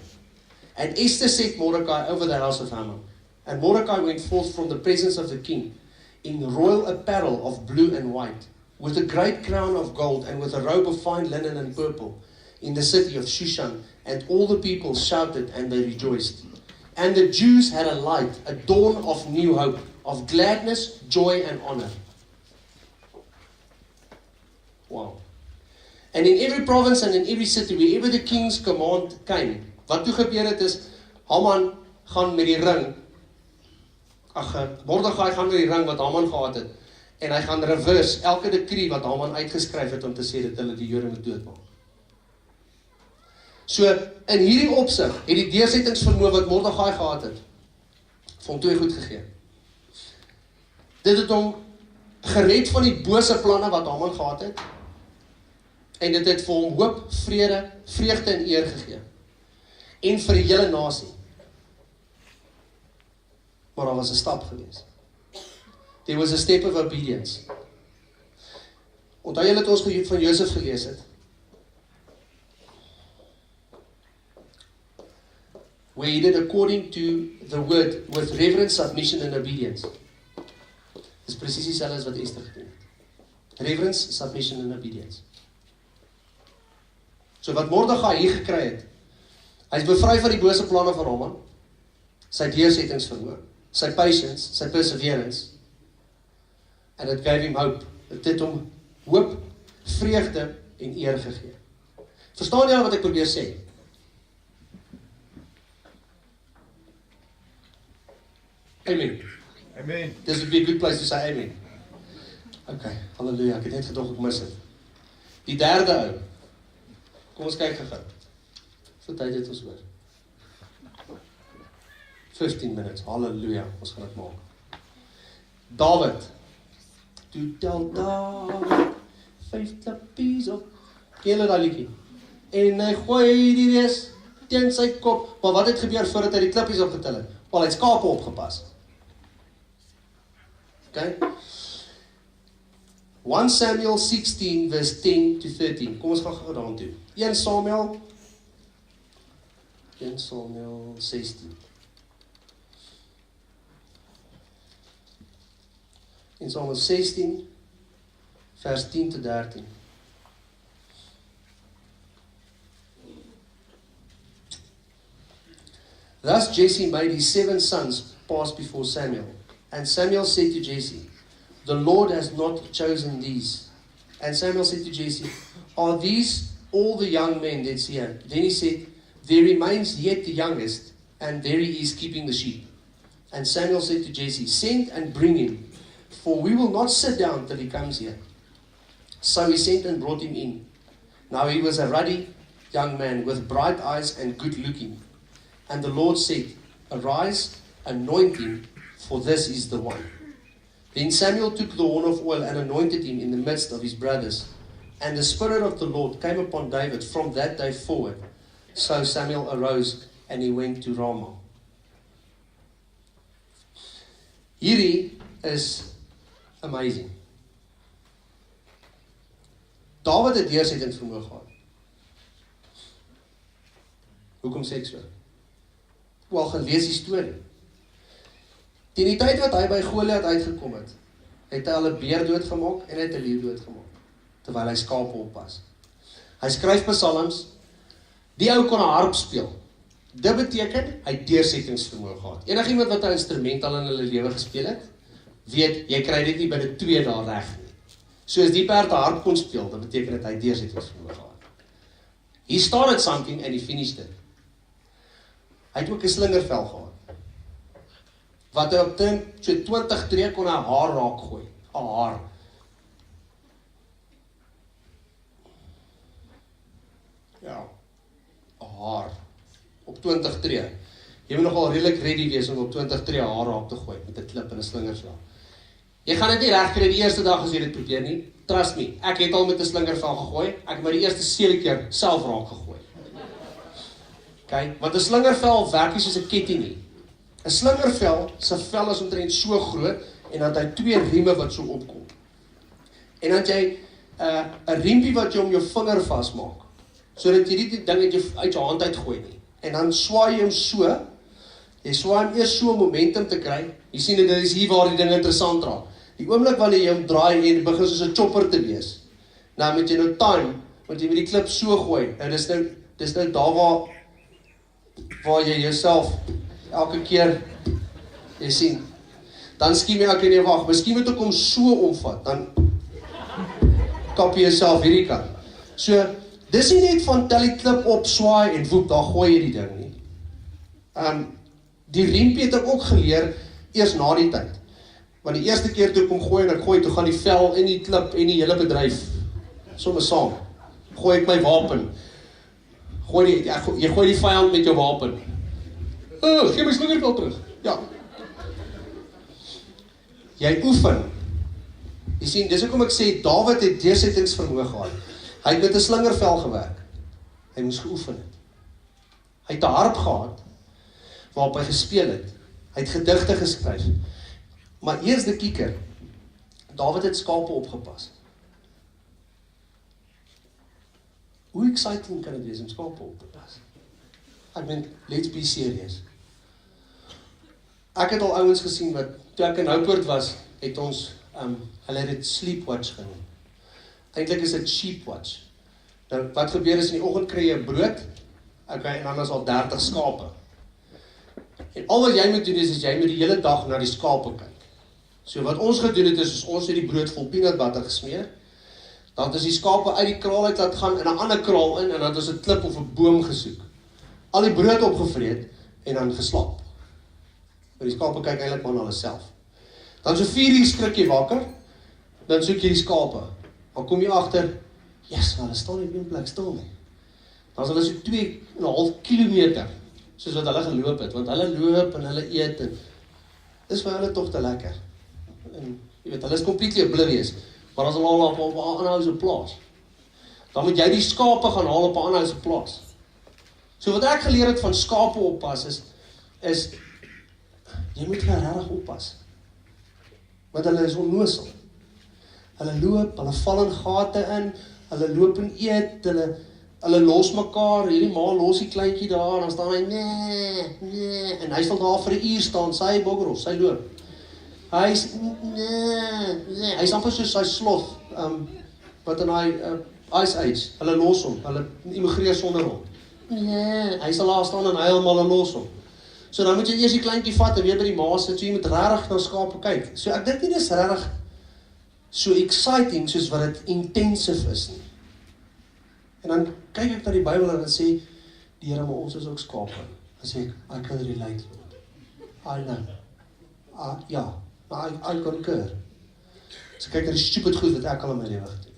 And Esther set Mordecai over the house of Haman. And Mordecai went forth from the presence of the king in royal apparel of blue and white, with a great crown of gold and with a robe of fine linen and purple, in the city of Shushan. And all the people shouted and they rejoiced. And the Jews had a light, a dawn of new hope, of gladness, joy and honor. Wow. And in every province and in every city, wherever the king's command came, wat toe gebeur het is, Haman gaan met die ring, Mordegai gaan met die ring wat Haman gehad het, en hy gaan reverse elke dekrie wat Haman uitgeskryf het om te sê dat hulle die Jode moet doodmaak. So, in hierdie opsig, het die deursettingsvermoë wat Mordegai gehad het, vir hom 2 goed gegee. Dit het hom gered van die bose planne wat Haman gehad het, en dit het vir hom hoop, vrede, vreugde en eer gegee. En vir die hele nasie. Maar daar was 'n stap gewees. There was a step of obedience. Onthou julle het ons van Josef gelees het. Where he did according to the word with reverence, submission and obedience. Dis presies dieselfde as wat Esther gedoen het. Reverence, submission and obedience. So wat Mordegai hier gekry het, hy is bevry van die bose planne van Haman, sy deursettingsvermoë, sy patience, sy perseverance, and it gave him hope. Dit het hom hoop, vreugde en eer gegee. Verstaan julle wat ek probeer sê? Amen. Amen. This would be a good place to say amen. Okay, halleluja, ek het net gedog ek mis het. Die derde ou. Kom ons kyk gou. So tyd het ons oor. 15 minutes, halleluja, ons gaan dit maak. David. Toe tel David 5 klippies op. Ken julle daai liedjie? En hy gooi die res teen sy kop. Maar wat het gebeur voordat hy die klippies opgetel het? Wel, hy het skape opgepas. Okay? 1 Samuel 16 verse 10 to 13. Kom ons gaan gou daaraan toe. 1 Samuel 16. In Samuel 16 vers 10 to 13. Thus Jesse made his 7 sons pass before Samuel. And Samuel said to Jesse, the Lord has not chosen these. And Samuel said to Jesse, are these all the young men that's here? Then he said, there remains yet the youngest, and there he is keeping the sheep. And Samuel said to Jesse, send and bring him, for we will not sit down till he comes here. So he sent and brought him in. Now he was a ruddy young man with bright eyes and good looking. And the Lord said, arise, anoint him, for this is the one. Then Samuel took the horn of oil and anointed him in the midst of his brothers. And the Spirit of the Lord came upon David from that day forward. So Samuel arose and he went to Ramah. Hierdie is amazing. David het deursettingsvermoë gehad. Hoekom sê ek so? Wel, gaan lees die storie. Teen die tyd wat hy by Goliat uitgekom het, het hy al 'n beer doodgemaak en hy het 'n leeu doodgemaak, terwyl hy skape oppas. Hy skryf psalms, die ou kon 'n harp speel. Dit beteken, hy het deursettingsvermoë gehad. Enigiemand wat 'n instrument al in hulle lewe gespeel het, weet, jy kry dit nie binne 2 dae reg nie. So as die perd 'n harp kon speel, dit beteken dat hy deursettingsvermoë gehad. He started something and he finished it. Hy het ook 'n slingervel gehad. Wat hy op so 20 tree kon 'n haar raak gooi. 'n Haar. Ja, 'n haar. Op 20 tree. Jy moet nogal redelik ready wees om op 20 tree haar raak te gooi met 'n klip en 'n slingervel. Jy gaan dit nie reg kry die eerste dag as jy dit probeer nie. Trust me, ek het al met 'n slingervel gegooi. Ek het maar die eerste 7 keer self raak gegooi. Okay, want 'n slingervel werk nie soos 'n ketting nie. 'n Slingervel se vel is omtrent so groot en dan het hy 2 rieme wat so opkom. En dan het jy 'n riempie wat jy om jou vinger vasmaak, sodat jy die ding uit jou hand uitgooi nie. En dan swaai jy hom so. Jy swaai hom eers so om momentum te kry. Jy sien dit is hier waar die ding interessant raak. Die oomblik wanneer jy hom draai en begin soos 'n chopper te wees. Nou moet jy nou time, want jy moet die klip so gooi. Nou dis nou daar waar jy jouself elke keer, jy sien, dan skiem jy elke keer, wag, miskien moet ek hom so omvat, dan kap jy jouself hierdie kant. So, dis nie net van tel die klip op, swaai en woep, daar gooi jy die ding nie. Die riempie het ek ook geleer, eers na die tyd. Want die eerste keer toe ek hom gooi en ek gooi, toe gaan die vel en die klip en die hele bedryf, somme saam, gooi ek my wapen. Jy gooi die vyand met jou wapen. Gee my slingervel terug. Ja. Jy oefen. Jy sien, dis hoekom ek sê, Dawid het deursettingsvermoë gehad. Hy het met 'n slingervel gewerk. Hy moes geoefen het. Hy het 'n harp gehad, waarop hy gespeel het. Hy het gedigte geskryf. Maar eers die kieker. Dawid het skape opgepas. Hoe exciting kan dit wees om skape op te pas? I mean, let's be serious. Ek het al ouens gesien wat, toe ek in Noupoort was, het ons, hulle het dit sleepwatch genoem. Eintlik is dit sheepwatch. Nou, wat gebeur is, in die oggend kry jy brood, okay, en dan is al 30 skape. En al wat jy moet doen is jy moet die hele dag na die skape kyk. So wat ons gedoen het is, ons het die brood vol peanut butter gesmeer, dan is die skape uit die kraal uit laat gaan, en 'n ander kraal in, en dan is 'n klip of 'n boom gesoek. Al die brood opgevreet, en dan geslaap. Maar die skape kyk eintlik maar na hulle self. Dan so 4 uur skrik jy wakker, dan soek jy die skape. Dan kom jy agter, yes, hulle staan nie op een plek stil nie. Dan is hulle so 2,5 kilometer, soos wat hulle geloop het, want hulle loop en hulle eet, en dis vir hulle toch te lekker. En jy weet, hulle is completely oblivious, maar as hulle al op 'n aanhouse plaas, dan moet jy die skape gaan haal op 'n aanhouse plaas. So wat ek geleer het van skape oppas is jy moet hulle regtig oppas. Want hulle is onnoosel. Hulle loop, hulle val in gate in, hulle loop en eet, hulle los mekaar, hierdie ma los die kleintjie daar, en dan staan hy, nee, en hy sal daar vir 'n uur staan, sy boggeros, sy loop. Hy is amper soos sy sloth, wat in hy Ice Age, hulle los hom, hulle immigreer sonder hom. Nee, hy sal daar staan en hy helemaal los hom. So dan moet jy eers die kleintjie vat en weer by die ma sit, so jy moet regtig na skape kyk. So ek dink nie dis regtig so exciting soos wat dit intensive is nie. En dan kyk ek na die Bybel en dan sê die Here, maar ons is ook skape. Dan sê ek, I can relate, Lord. I know. Ja, I concur. So kyk na die stupid goed wat ek al in my lewe gedoen het.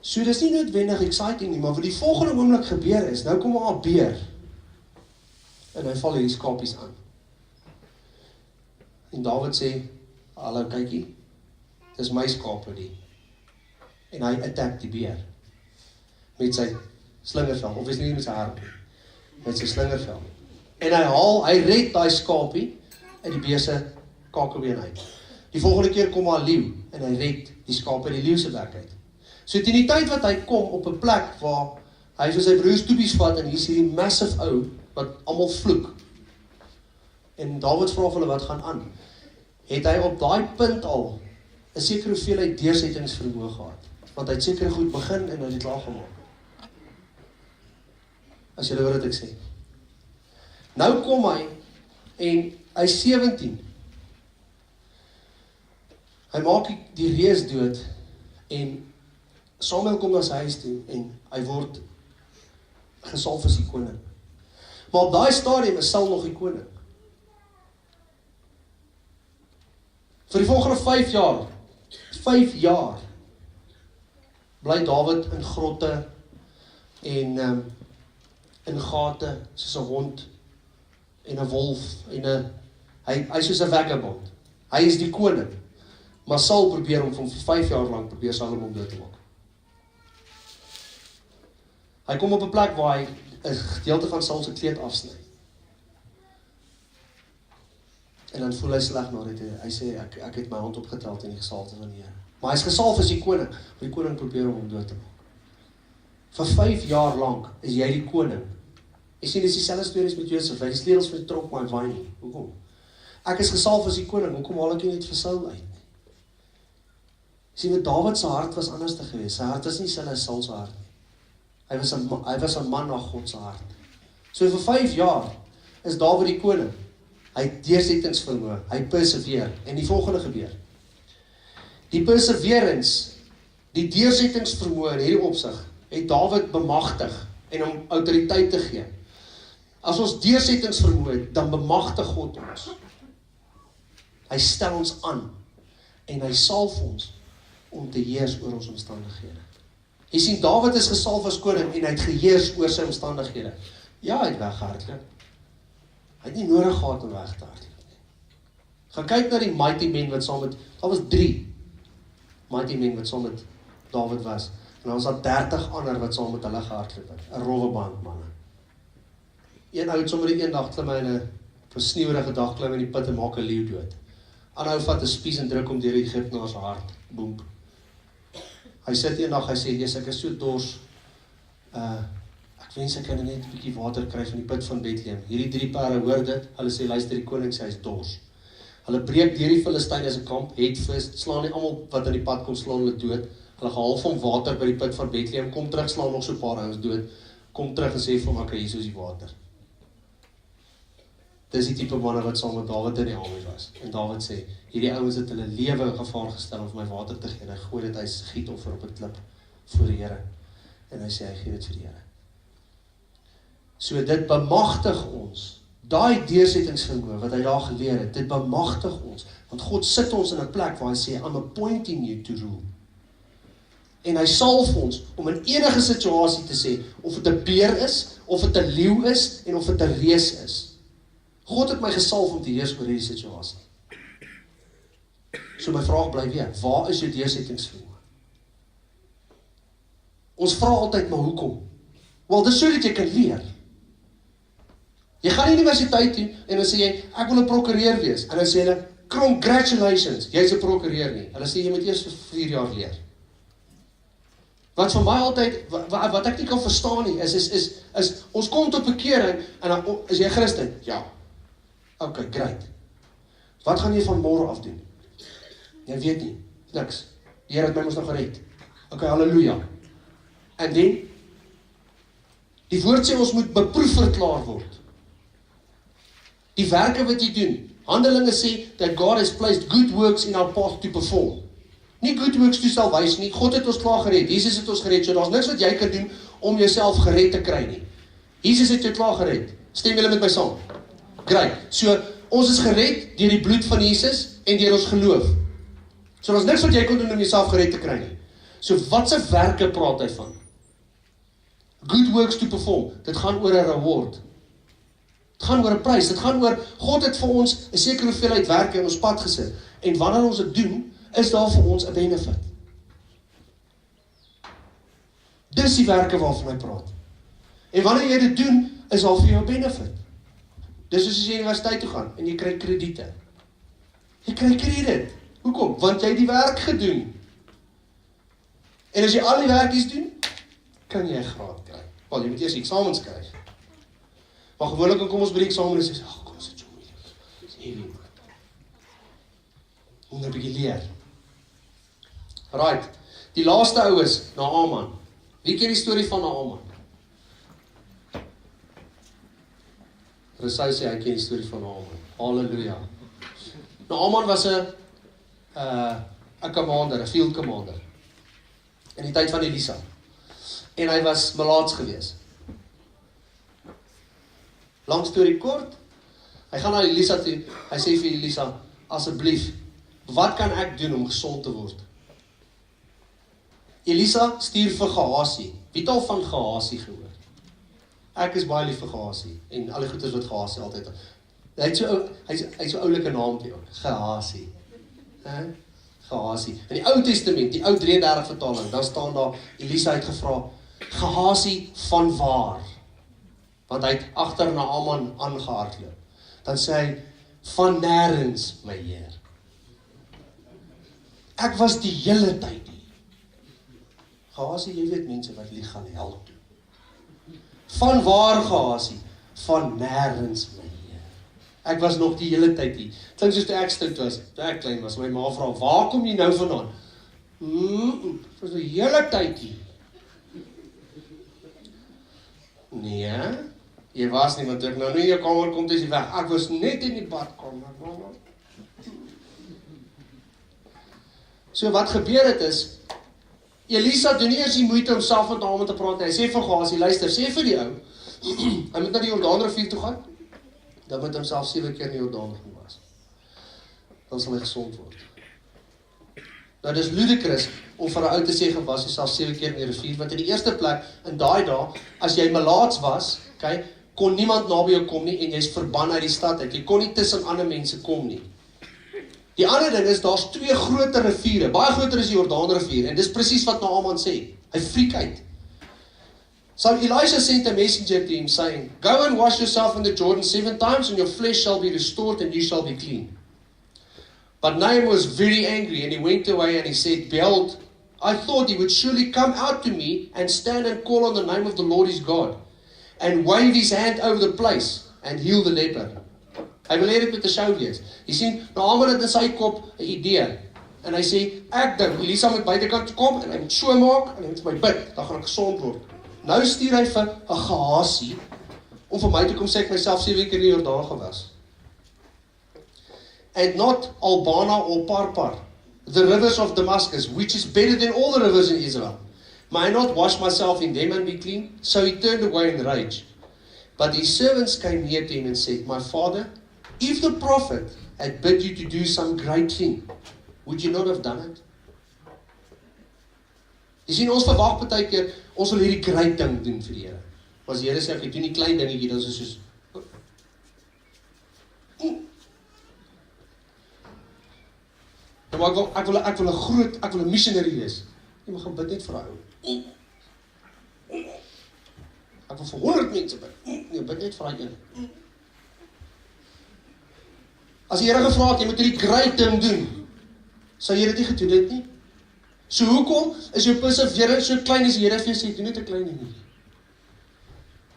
So dis nie noodwendig exciting nie, maar wat die volgende oomblik gebeur is, nou kom daar 'n beer, en hy val hierdie skapies aan. En Dawid sê, hallo kykie, dis my skape die. En hy attack die beer, met sy slingervel, of is nie met sy harp, met sy slingervel. En hy red die skapie, uit die beer se kakebeen uit. Die volgende keer kom daar 'n leeu, en hy red die skape uit die leeu se bek uit. So teen die tyd wat hy kom op 'n plek waar hy vir sy broers toepies vat en hier is hierdie massive ou wat almal vloek. En Dawid vra vir hulle wat gaan aan. Het hy op daai punt al 'n sekere hoeveelheid deursettingsvermoë gehad. Want hy het sekere goed begin en hy het dit klaar gemaak. As julle hoor wat ek sê. Nou kom hy en hy is 17. Hy maak die reus dood en Samuel kom na sy huis toe en hy word gesalf as die koning. Maar op daai stadium is Saul nog die koning. Vir die volgende 5 jaar, bly Dawid in grotte en in gate, soos 'n hond en 'n wolf en hy is soos 'n vagabond. Hy is die koning, maar Saul probeer hom vir 5 jaar lank probeer Salomon dood te maak. Hy kom op 'n plek waar hy 'n gedeelte van Saul se kleed afsny. En dan voel hy sleg na dit. Hy sê ek het my hand opgetel teen die gesalte van die Here. Maar hy is gesalf as die koning, maar die koning probeer hom dood te maak. Vir 5 jaar lank is jy die koning. Jy sien, dis dieselfde stories met Josef. Hy het die sleutels van die tronk, maar hy waai nie. Hoekom? Ek is gesalf as die koning, hoekom haal ek nie net vir Saul uit nie? Jy sien, met Dawid se hart was anders te gewees. Sy hart is nie dieselfde as Saul se hart nie. Hy was 'n man na God se hart. So vir 5 jaar is Dawid die koning. Hy het deursettingsvermoë, hy perseveer. En die volgende gebeur. Die perseverance, die deursettingsvermoë in hierdie opsig, het Dawid bemagtig en hom autoriteit te gee. As ons deursettingsvermoë het, dan bemagtig God ons. Hy stel ons aan en hy salf ons om te heers oor ons omstandighede. Jy sien, Dawid is gesalf as koning en hy het geheers oor sy omstandighede. Ja, hy het weggehardloop. Hy het nie nodig gehad om weg te hardloop nie. Gaan kyk na die mighty men wat saam met, daar was 3 mighty men wat saam met Dawid was. En dan was daar 30 ander wat saam met hulle gehardloop het. 'n rowwe band manne. Een ou het sommer die een dag klim in 'n versneeuwerige dag klim in die put en maak 'n leeu dood. Ander ou vat 'n spies en druk hom deur die Egiptenaar se hart. Boem. Hy sit eendag, hy sê, "Jesus, ek is so dors. Ek wens ek kan net 'n bietjie water kry van die put van Bethlehem." Hierdie 3 pare hoor dit. Hulle sê, "Luister, die koning sê hy is dors." Hulle breek deur die Filistyne se kamp, het vis, slaan nie almal wat in die pad kom, slaan hulle dood. Hulle gehaal van water by die put van Bethlehem, kom terug, slaan nog so 'n paar ouens dood. Kom terug en sê vir hom, "Okay, hier is die water." Dis die tipe manne wat saam met Dawid in die army was. En Dawid sê, hierdie ouens het hulle lewe in gevaar gestel om vir my water te gee. En hy gooi dit, hy giet offer op 'n klip voor die Here. En hy sê, hy gee dit vir die Here. So dit bemagtig ons. Daai deursettingsvermoë wat hy daar geleer het, dit bemagtig ons. Want God sit ons in 'n plek waar hy sê, "I'm appointing you to rule." En hy salf ons om in enige situasie te sê, of dit 'n beer is, of dit 'n leeu is, en of dit 'n reus is. God het my gesalf om te heers oor hierdie situasie. So my vraag bly weer, waar is jou deursettingsvermoë? Ons vra altyd, maar hoekom? Wel, dis sodat jy kan leer. Jy gaan nie universiteit toe, en dan sê jy, ek wil 'n prokureur wees. En dan sê hulle, congratulations, jy's 'n prokureur nie. Hulle sê, jy moet eers vir 4 jaar leer. Wat vir my altyd, wat ek nie kan verstaan nie, is ons kom tot bekering, en dan, is jy Christen? Ja. Okay, great. Wat gaan jy van môre af doen? Jy weet nie, niks. Die Here het my mos nog gered. Okay, halleluja. En dan, die woord sê ons moet beproef verklaar word. Die werke wat jy doen, Handelinge sê, that God has placed good works in our path to perform. Nie good works to salvation nie, God het ons klaar gered, Jesus het ons gered, so daar's niks wat jy kan doen om jouself gered te kry nie. Jesus het jou klaar gered. Stem julle met my saam? Great. So, ons is gered deur die bloed van Jesus en deur ons geloof. So, daar's niks wat jy kan doen om jouself gered te kry nie. So, wat se werke praat hy van? Good works to perform. Dit gaan oor 'n reward. Dit gaan oor 'n prys. Dit gaan oor, God het vir ons 'n sekere hoeveelheid werke in ons pad gesit. En wanneer ons dit doen, is daar vir ons 'n benefit. Dis die werke waarvan hy praat. En wanneer jy dit doen, is daar vir jou 'n benefit. Dis soos as jy universiteit toe gaan, en jy kry krediete. Jy kry krediet. Hoekom? Want jy het die werk gedoen. En as jy al die werkies doen, kan jy 'n graad kry. Wel, jy moet eers eksamens kry. Maar gewoonlik kom ons by die eksamen en sê, kom sit so moeilik. Dis heavy, man. Moet 'n bietjie leer. Right. Die laaste ou is Naaman. Wie ken die storie van Naaman? Resy sê hy ken die storie van Naaman. Halleluja. Naaman was 'n commander, 'n field commander. In die tyd van Elisa. En hy was melaats gewees. Lang storie kort, hy gaan na Elisa toe, hy sê vir Elisa, asseblief, wat kan ek doen om gesond te word? Elisa stuur vir Gehasie. Wie het al van Gehasie gehoor? Ek is baie lief vir Gehasie, en al die goeders wat Gehasie altyd, hy het so oulike naampie ook, Gehasie. Gehasie. In die Ou Testament, die Ou 33 vertaling, dan staan daar, Elisa het gevra, Gehasie van waar? Want hy het agter Naaman aangehardloop. Dan sê hy, van nêrens, my Heer. Ek was die hele tyd hier. Gehasie, jy weet mense wat lieg gaan hel toe. Van waar, Gehasie? Van nêrens, my Heer. Ek was nog die hele tyd hier. Klink soos toe ek stout was, toe ek klein was, my ma vra, waar kom jy nou vandaan? Was die hele tyd hier. Nee, jy was nie, want toe ek nou nie in jou kamer kom, is jy weg. Ek was net in die badkamer, mama. So wat gebeur het is, Elisa doen nie eers die moeite om self met hom te praat. Hy sê vir Gehasie, luister, sê vir die ou, hy moet na die Jordaanrivier toe gaan, dan moet hy self 7 keer in die Jordaan gaan was. Dan sal hy gesond word. Nou, dis ludicrous om vir 'n ou te sê, was jouself 7 keer in die rivier, want in die eerste plek, in daai dae, as jy malaats was, okay, kon niemand naby jou kom nie, en jy's verban uit die stad uit. Jy kon nie tussen ander mense kom nie. Die ander ding is, daar's 2 groter riviere, baie groter is die Jordaanrivier, en dis presies wat Naaman sê. Hy freak uit. So Elisha sent a messenger to him saying, go and wash yourself in the Jordan 7 times, and your flesh shall be restored, and you shall be clean. But Naaman was very angry, and he went away and he said, behold, I thought he would surely come out to me and stand and call on the name of the Lord his God, and wave his hand over the place and heal the leper. Hy wil hê dit met 'n show wees. Jy sien, Naaman het in sy kop 'n idee, en hy sê, ek dink, Elisa moet buitekant kom, en hy moet so maak, en hy moet my bid, dan gaan ek gesond word. Nou stuur hy vir 'n Gehasie, om vir my te kom sê, ek myself 7 keer in die Jordaan gewas. And not Albana or Parpar, the rivers of Damascus, which is better than all the rivers in Israel. May I not wash myself in them and be clean? So he turned away in rage. But his servants came near to him and said, my father, if the prophet had bid you to do some great thing, would you not have done it? Jy sien, ons verwag partykeer, ons wil hierdie great ding doen vir die Here. Maar as die Here sê, ek doen die klein dingetjie, dan is dit soos, maar ek wil 'n groot, ek wil 'n missionary wees. Jy mag gaan bid net vir daai ou. Ek wil vir 100 mense bid. Nee, bid net vir daai een. As die Here gevra het, jy moet hierdie great ding doen, sou jy dit nie gedoen het nie? So hoekom is jou perseverance so klein as die Here vir jou sê, doen net 'n klein ding.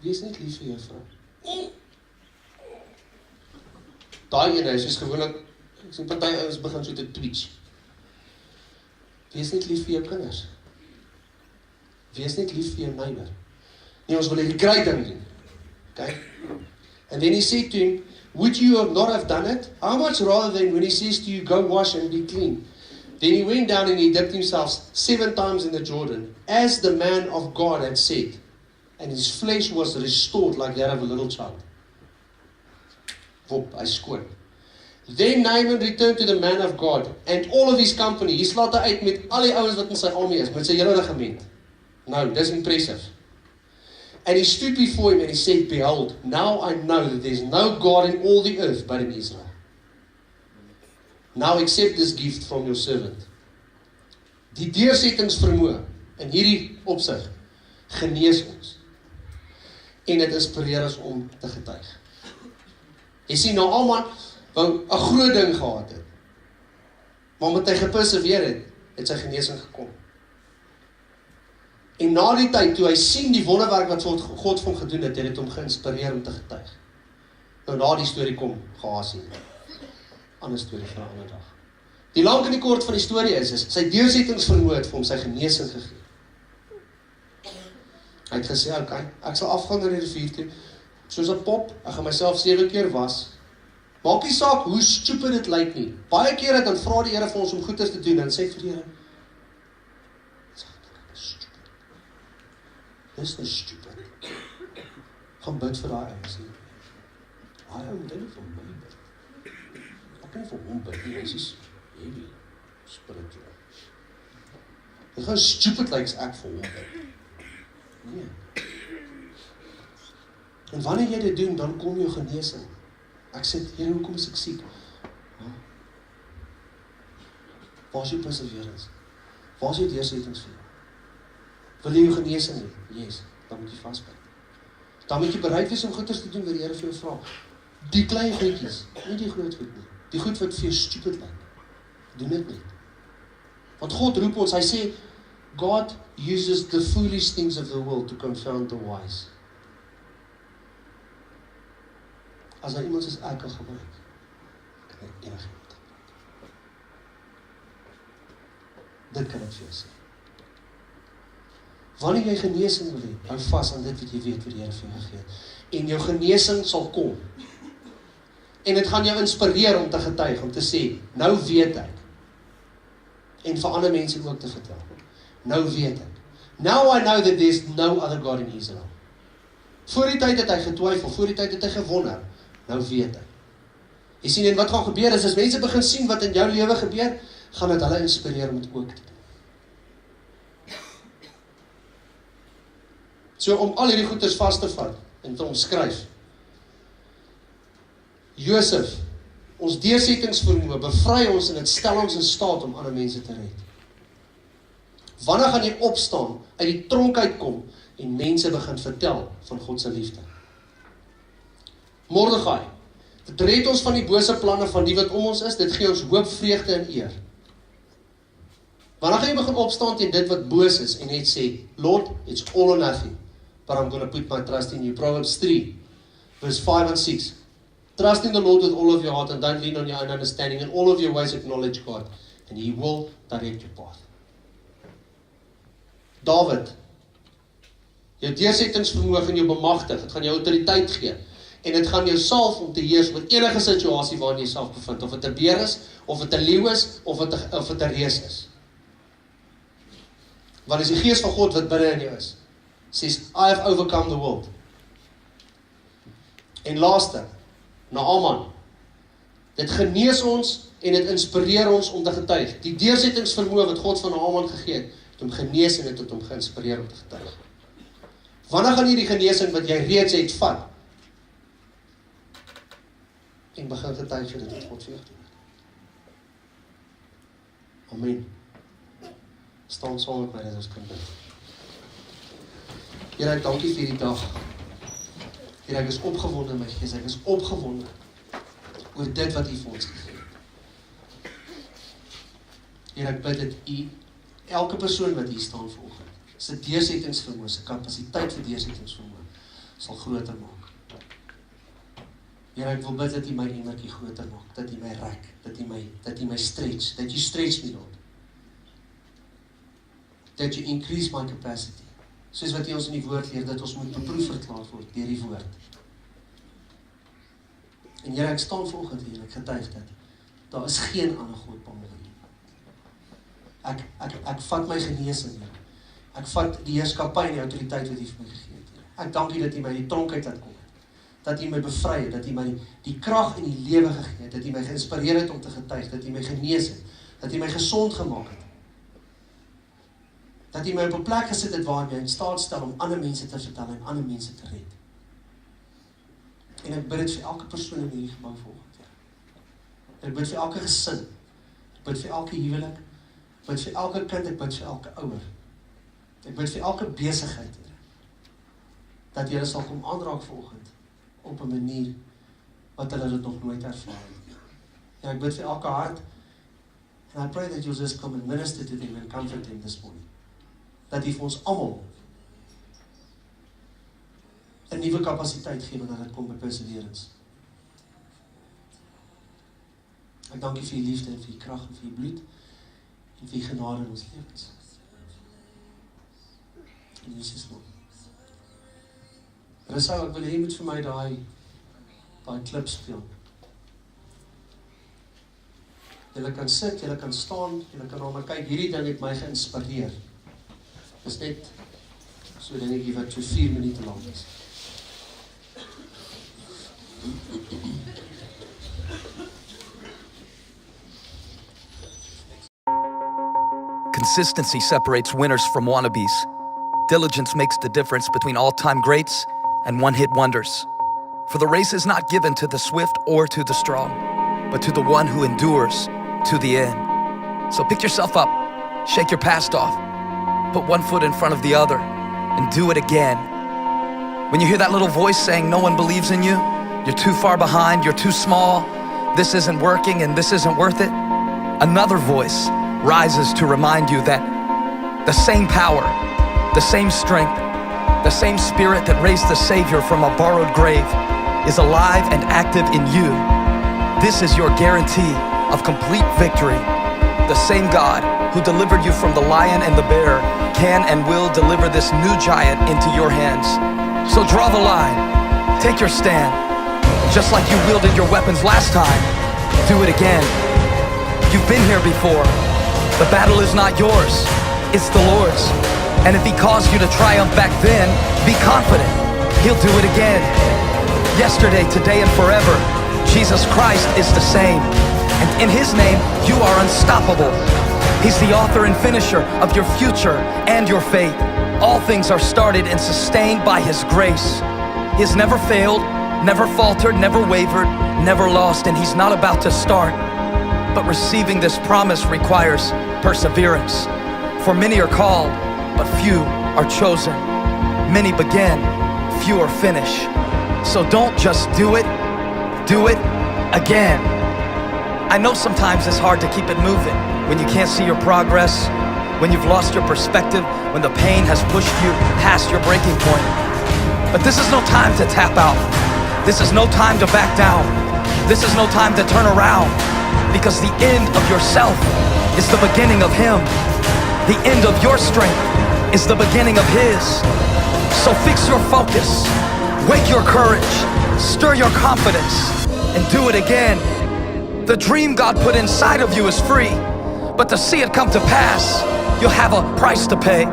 Wees net lief vir jou vrou. Daai ene is soos gewoonlik, ek sien party ouens begin so te twitch. Wees net lief vir jou kinders. Wees net lief vir jou neighbor. Nee, ons wil hierdie great ding doen. Okay? And then he said to him, would you not have done it? How much rather than when he says to you, go wash and be clean? Then he went down and he dipped himself 7 times in the Jordan, as the man of God had said, and his flesh was restored like that of a little child. Wop, hy skoon. Then Naaman returned to the man of God, and all of his company. Hy slaat uit met al die ouens wat in sy army is, met sy hele regiment. Nou, dis impressive. And he stood before him and he said, behold, now I know that there is no God in all the earth but in Israel. Now accept this gift from your servant. Die deursettingsvermoë in hierdie opsig genees ons. En dit inspireer ons om te getuig. Jy sien, nou Naaman wou 'n groot ding gehad het. Maar omdat hy geperseveer het, het sy genesing gekom. En na die tyd, toe hy sien die wonderwerk wat God vir hom gedoen het, het hom geïnspireer om te getuig. Nou na die storie kom, Gehasie. Ander storie vir 'n ander dag. Die lang en die kort van die storie is sy deursettingsvermoë het vir hom sy genesing gegee. Hy het gesê, okay, ek sal afgaan na die rivier toe, soos 'n pop, ek gaan myself 7 keer was. Maak nie saak hoe stupid dit lyk nie. Baie kere dan vra die Here vir ons om goeders te doen, en sê vir die Here, dis nou stupid. Gaan bid vir daai ouens nie. Hy moet nie vir my bid. Ek kan nie vir hom bid nie, hy is heavy, spiritual. Dit gaan stupid like as ek vir hom bid. Nee. En wanneer jy dit doen, dan kom jou genesing. Ek sê, Here, hoekom is ek siek? Waar is jou perseverance? Waar is jou deursettingsvermoë? Wil jy jou genesing hê? Yes, dan moet jy vasbyt. Dan moet jy bereid wees om goeders te doen wat die Here vir jou vra. Die klein goedjies, nie die groot goed nie. Die goed wat vir jou stupid lyk. Doen dit nie. Want God roep ons, hy sê, God uses the foolish things of the world to confound the wise. As hy iemand soos ek kan gebruik, kan hy enigiemand gebruik. Dit kan ek vir jou sê. Wanneer jy genesing wil hê, hou vas aan dit wat jy weet wat die Here vir jou gegee het. En jou genesing sal kom. En dit gaan jou inspireer om te getuig, om te sê, nou weet ek. En vir ander mense ook te vertel. Nou weet ek. Now I know that there's no other God in Israel. Voor die tyd het hy getwyfel, voor die tyd het hy gewonder. Nou weet ek. Jy sien, en wat gaan gebeur is, as mense begin sien wat in jou lewe gebeur, gaan dit hulle inspireer om dit ook te doen. So om al hierdie goeders vas te vat en te omskryf. Josef, ons deursettingsvermoë bevry ons en dit stel ons in staat om ander mense te red. Wanneer gaan jy opstaan, uit die tronk uitkom en mense begin vertel van God se liefde? Mordegai, dit red ons van die bose planne van die wat om ons is, dit gee ons hoop, vreugde en eer. Wanneer gaan jy begin opstaan teen dit wat boos is en net sê, Lord, it's all or nothing, but I'm going to put my trust in you. Proverbs 3, verse 5 and 6. Trust in the Lord with all of your heart and don't lean on your own understanding. In all of your ways acknowledge God and He will direct your path. David, jou deursettingsvermoë gaan jou bemagtig, dit gaan jou autoriteit gee en dit gaan jou salf om te heers oor enige situasie waarin jy self bevind, of dit 'n beer is, of dit 'n leeu is, of dit 'n reus is. Want is die gees van God wat binne in jou is. Says, I have overcome the world. En laaste, Naaman. Dit genees ons en dit inspireer ons om te getuig. Die deursettingsvermoë wat God van Naaman gegee het hom genees en dit het hom geïnspireer om te getuig. Wanneer gaan jy die genesing wat jy reeds het vat en begin getuig vir dit wat God vir jou doen? Amen. Staan saam met my dat ons kan bid. Here, ek dankie vir die dag. Here, ek is opgewonde in my gees, ek is opgewonde oor dit wat U vir ons gegee het. Here, ek bid dat U elke persoon wat hier staan vanoggend, sy deursettingsvermoë, sy kapasiteit vir deursettingsvermoë sal groter maak. Here, ek wil bid dat U my emmertjie groter maak, dat U my rek, dat U my stretch, that You stretch me, Lord. That You increase my capacity. Soos wat U ons in die woord leer, dat ons moet beproef verklaar word deur die woord. En Here, ek staan vanoggend hier en ek getuig dat daar is geen ander God behalwe U. Ek vat my genesing, Here. Ek vat die heerskappy en die autoriteit wat U vir my gegee het, Here. Ek dank U dat U my die tronk uit laat kom het. Dat U my bevry het, dat U my die krag en die lewe gegee het, dat U my geïnspireer het om te getuig, dat U my genees het, dat U my gesond gemaak het. Dat U my op 'n plek gesit het waar jy in staat stel om ander mense te vertel en ander mense te red. En ek bid dit vir elke persoon in hierdie gebou vanoggend, Here. En ek bid vir elke gesin, ek bid vir elke huwelik, ek bid vir elke kind, ek bid vir elke ouer. Ek bid vir elke besigheid, Here. Dat Here sal kom aanraak vanoggend op 'n manier wat hulle dit nog nooit ervaar het. En ek bid vir elke hart, and I pray that you'll just come and minister to them and comfort them this morning. Dat U vir ons almal 'n nuwe kapasiteit gee wanneer dit kom by perseverance. Ek dank U vir U liefde en vir U krag en vir U bloed en vir U genade in ons lewens. In Jesus naam. Resou, ek wil hê jy moet vir my daai klip speel. Julle kan sit, julle kan staan, julle kan na my kyk. Hierdie ding het my geïnspireer. Dis net so dingetjie wat so 4 minute lank is. Consistency separates winners from wannabes. Diligence makes the difference between all-time greats and one-hit wonders. For the race is not given to the swift or to the strong, but to the one who endures to the end. So pick yourself up, shake your past off, put one foot in front of the other, and do it again. When you hear that little voice saying no one believes in you, you're too far behind, you're too small, this isn't working and this isn't worth it, another voice rises to remind you that the same power, the same strength, the same spirit that raised the Savior from a borrowed grave is alive and active in you. This is your guarantee of complete victory. The same God who delivered you from the lion and the bear can and will deliver this new giant into your hands. So draw the line, take your stand. Just like you wielded your weapons last time, do it again. You've been here before. The battle is not yours, it's the Lord's. And if He caused you to triumph back then, be confident, He'll do it again. Yesterday, today, and forever, Jesus Christ is the same. And in His name, you are unstoppable. He's the author and finisher of your future and your faith. All things are started and sustained by His grace. He has never failed, never faltered, never wavered, never lost, and He's not about to start. But receiving this promise requires perseverance. For many are called, but few are chosen. Many begin, few are finished. So don't just do it again. I know sometimes it's hard to keep it moving when you can't see your progress, when you've lost your perspective, when the pain has pushed you past your breaking point. But this is no time to tap out. This is no time to back down. This is no time to turn around, because the end of yourself is the beginning of Him. The end of your strength is the beginning of His. So fix your focus, wake your courage, stir your confidence, and do it again. The dream God put inside of you is free, but to see it come to pass, you'll have a price to pay.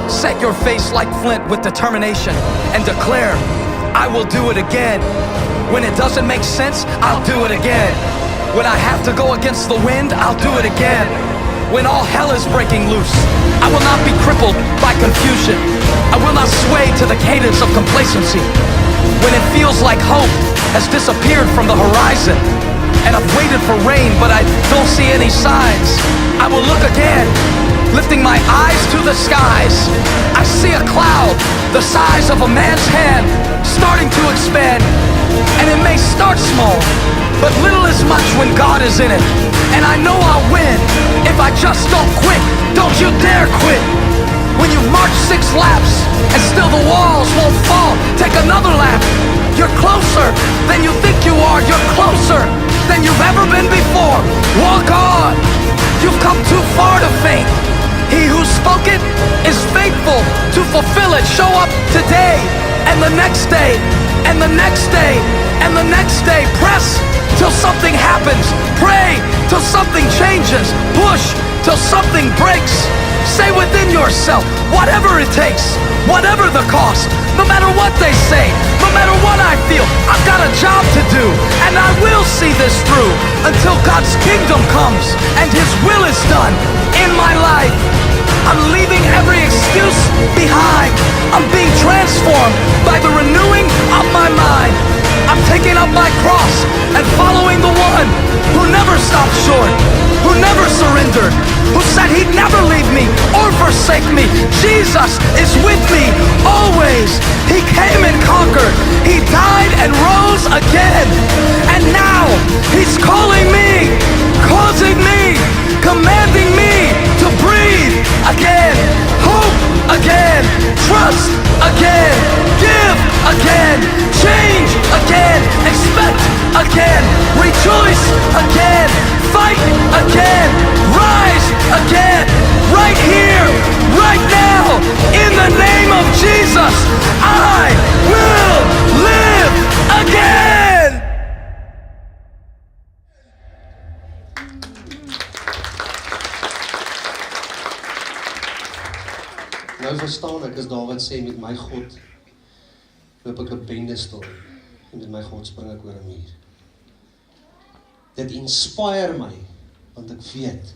Set your face like flint with determination and declare, I will do it again. When it doesn't make sense, I'll do it again. When I have to go against the wind, I'll do it again. When all hell is breaking loose, I will not be crippled by confusion. I will not sway to the cadence of complacency. When it feels like hope has disappeared from the horizon, and I've waited for rain, but I don't see any signs, I will look again, lifting my eyes to the skies. I see a cloud the size of a man's hand starting to expand. And it may start small, but little is much when God is in it. And I know I'll win if I just don't quit. Don't you dare quit. When you've marched 6 laps and still the walls won't fall, take another lap. You're closer than you think you are. You're closer than you've ever been before. Walk on. You've come too far to faint. He who spoke it is faithful to fulfill it. Show up today and the next day and the next day and the next day. Press till something happens. Pray till something changes. Push till something breaks. Say within yourself, whatever it takes, whatever the cost, no matter what they say, no matter what I feel, I've got a job to do, and I will see this through until God's kingdom comes and His will is done in my life. I'm leaving every excuse behind. I'm being transformed by the renewing of my mind. I'm taking up my cross and following the one who never stopped short, who never surrendered, who said He'd never leave me or forsake me. Jesus is with me always. He came and conquered. He died and rose again. And now He's calling me, causing me, commanding me to breathe again, hope again, trust again, give again, change again, expect again, rejoice again, fight again, rise again, right here, right now, in the name of Jesus, I will live again. Nou verstaan ek, as Dawid sê, met my God loop ek 'n bendestorm, en met my God spring ek oor 'n muur. Dit inspire my, want ek weet,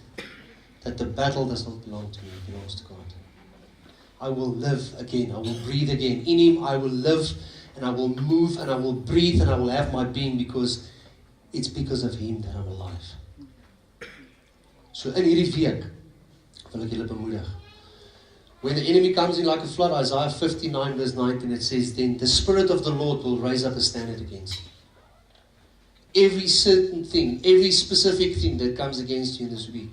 that the battle does not belong to me, it belongs to God. I will live again. I will breathe again. In Him I will live, and I will move, and I will breathe, and I will have my being, because it's because of Him that I'm alive. So in hierdie week wil ek julle bemoedig. When the enemy comes in like a flood, Isaiah 59 verse 19, it says, then the Spirit of the Lord will raise up a standard against you. Every certain thing, every specific thing that comes against you in this week,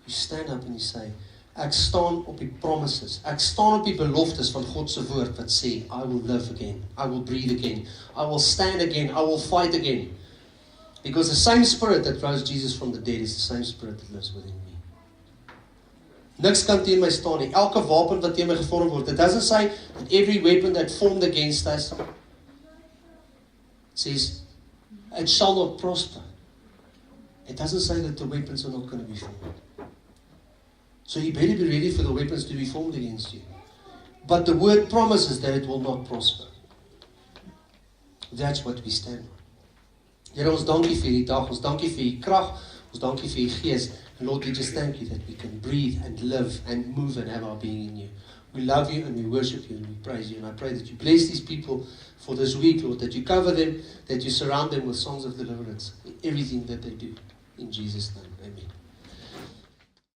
you stand up and you say, ek staan op die promises, ek staan op die beloftes van God se woord wat sê, I will live again, I will breathe again, I will stand again, I will fight again. Because the same Spirit that rose Jesus from the dead is the same Spirit that lives within me. Niks kan teen my staan nie. Elke wapen wat teen my gevorm word, it doesn't say that every weapon that formed against us, it says, it shall not prosper. It doesn't say that the weapons are not going to be formed. So you better be ready for the weapons to be formed against you. But the word promises that it will not prosper. That's what we stand on. Here, ons dankie vir die dag, ons dankie vir die krag, ons dankie vir die gees. And Lord, we just thank you that we can breathe and live and move and have our being in you. We love you and we worship you and we praise you. And I pray that you bless these people for this week, Lord, that you cover them, that you surround them with songs of deliverance in everything that they do. In Jesus' name, amen.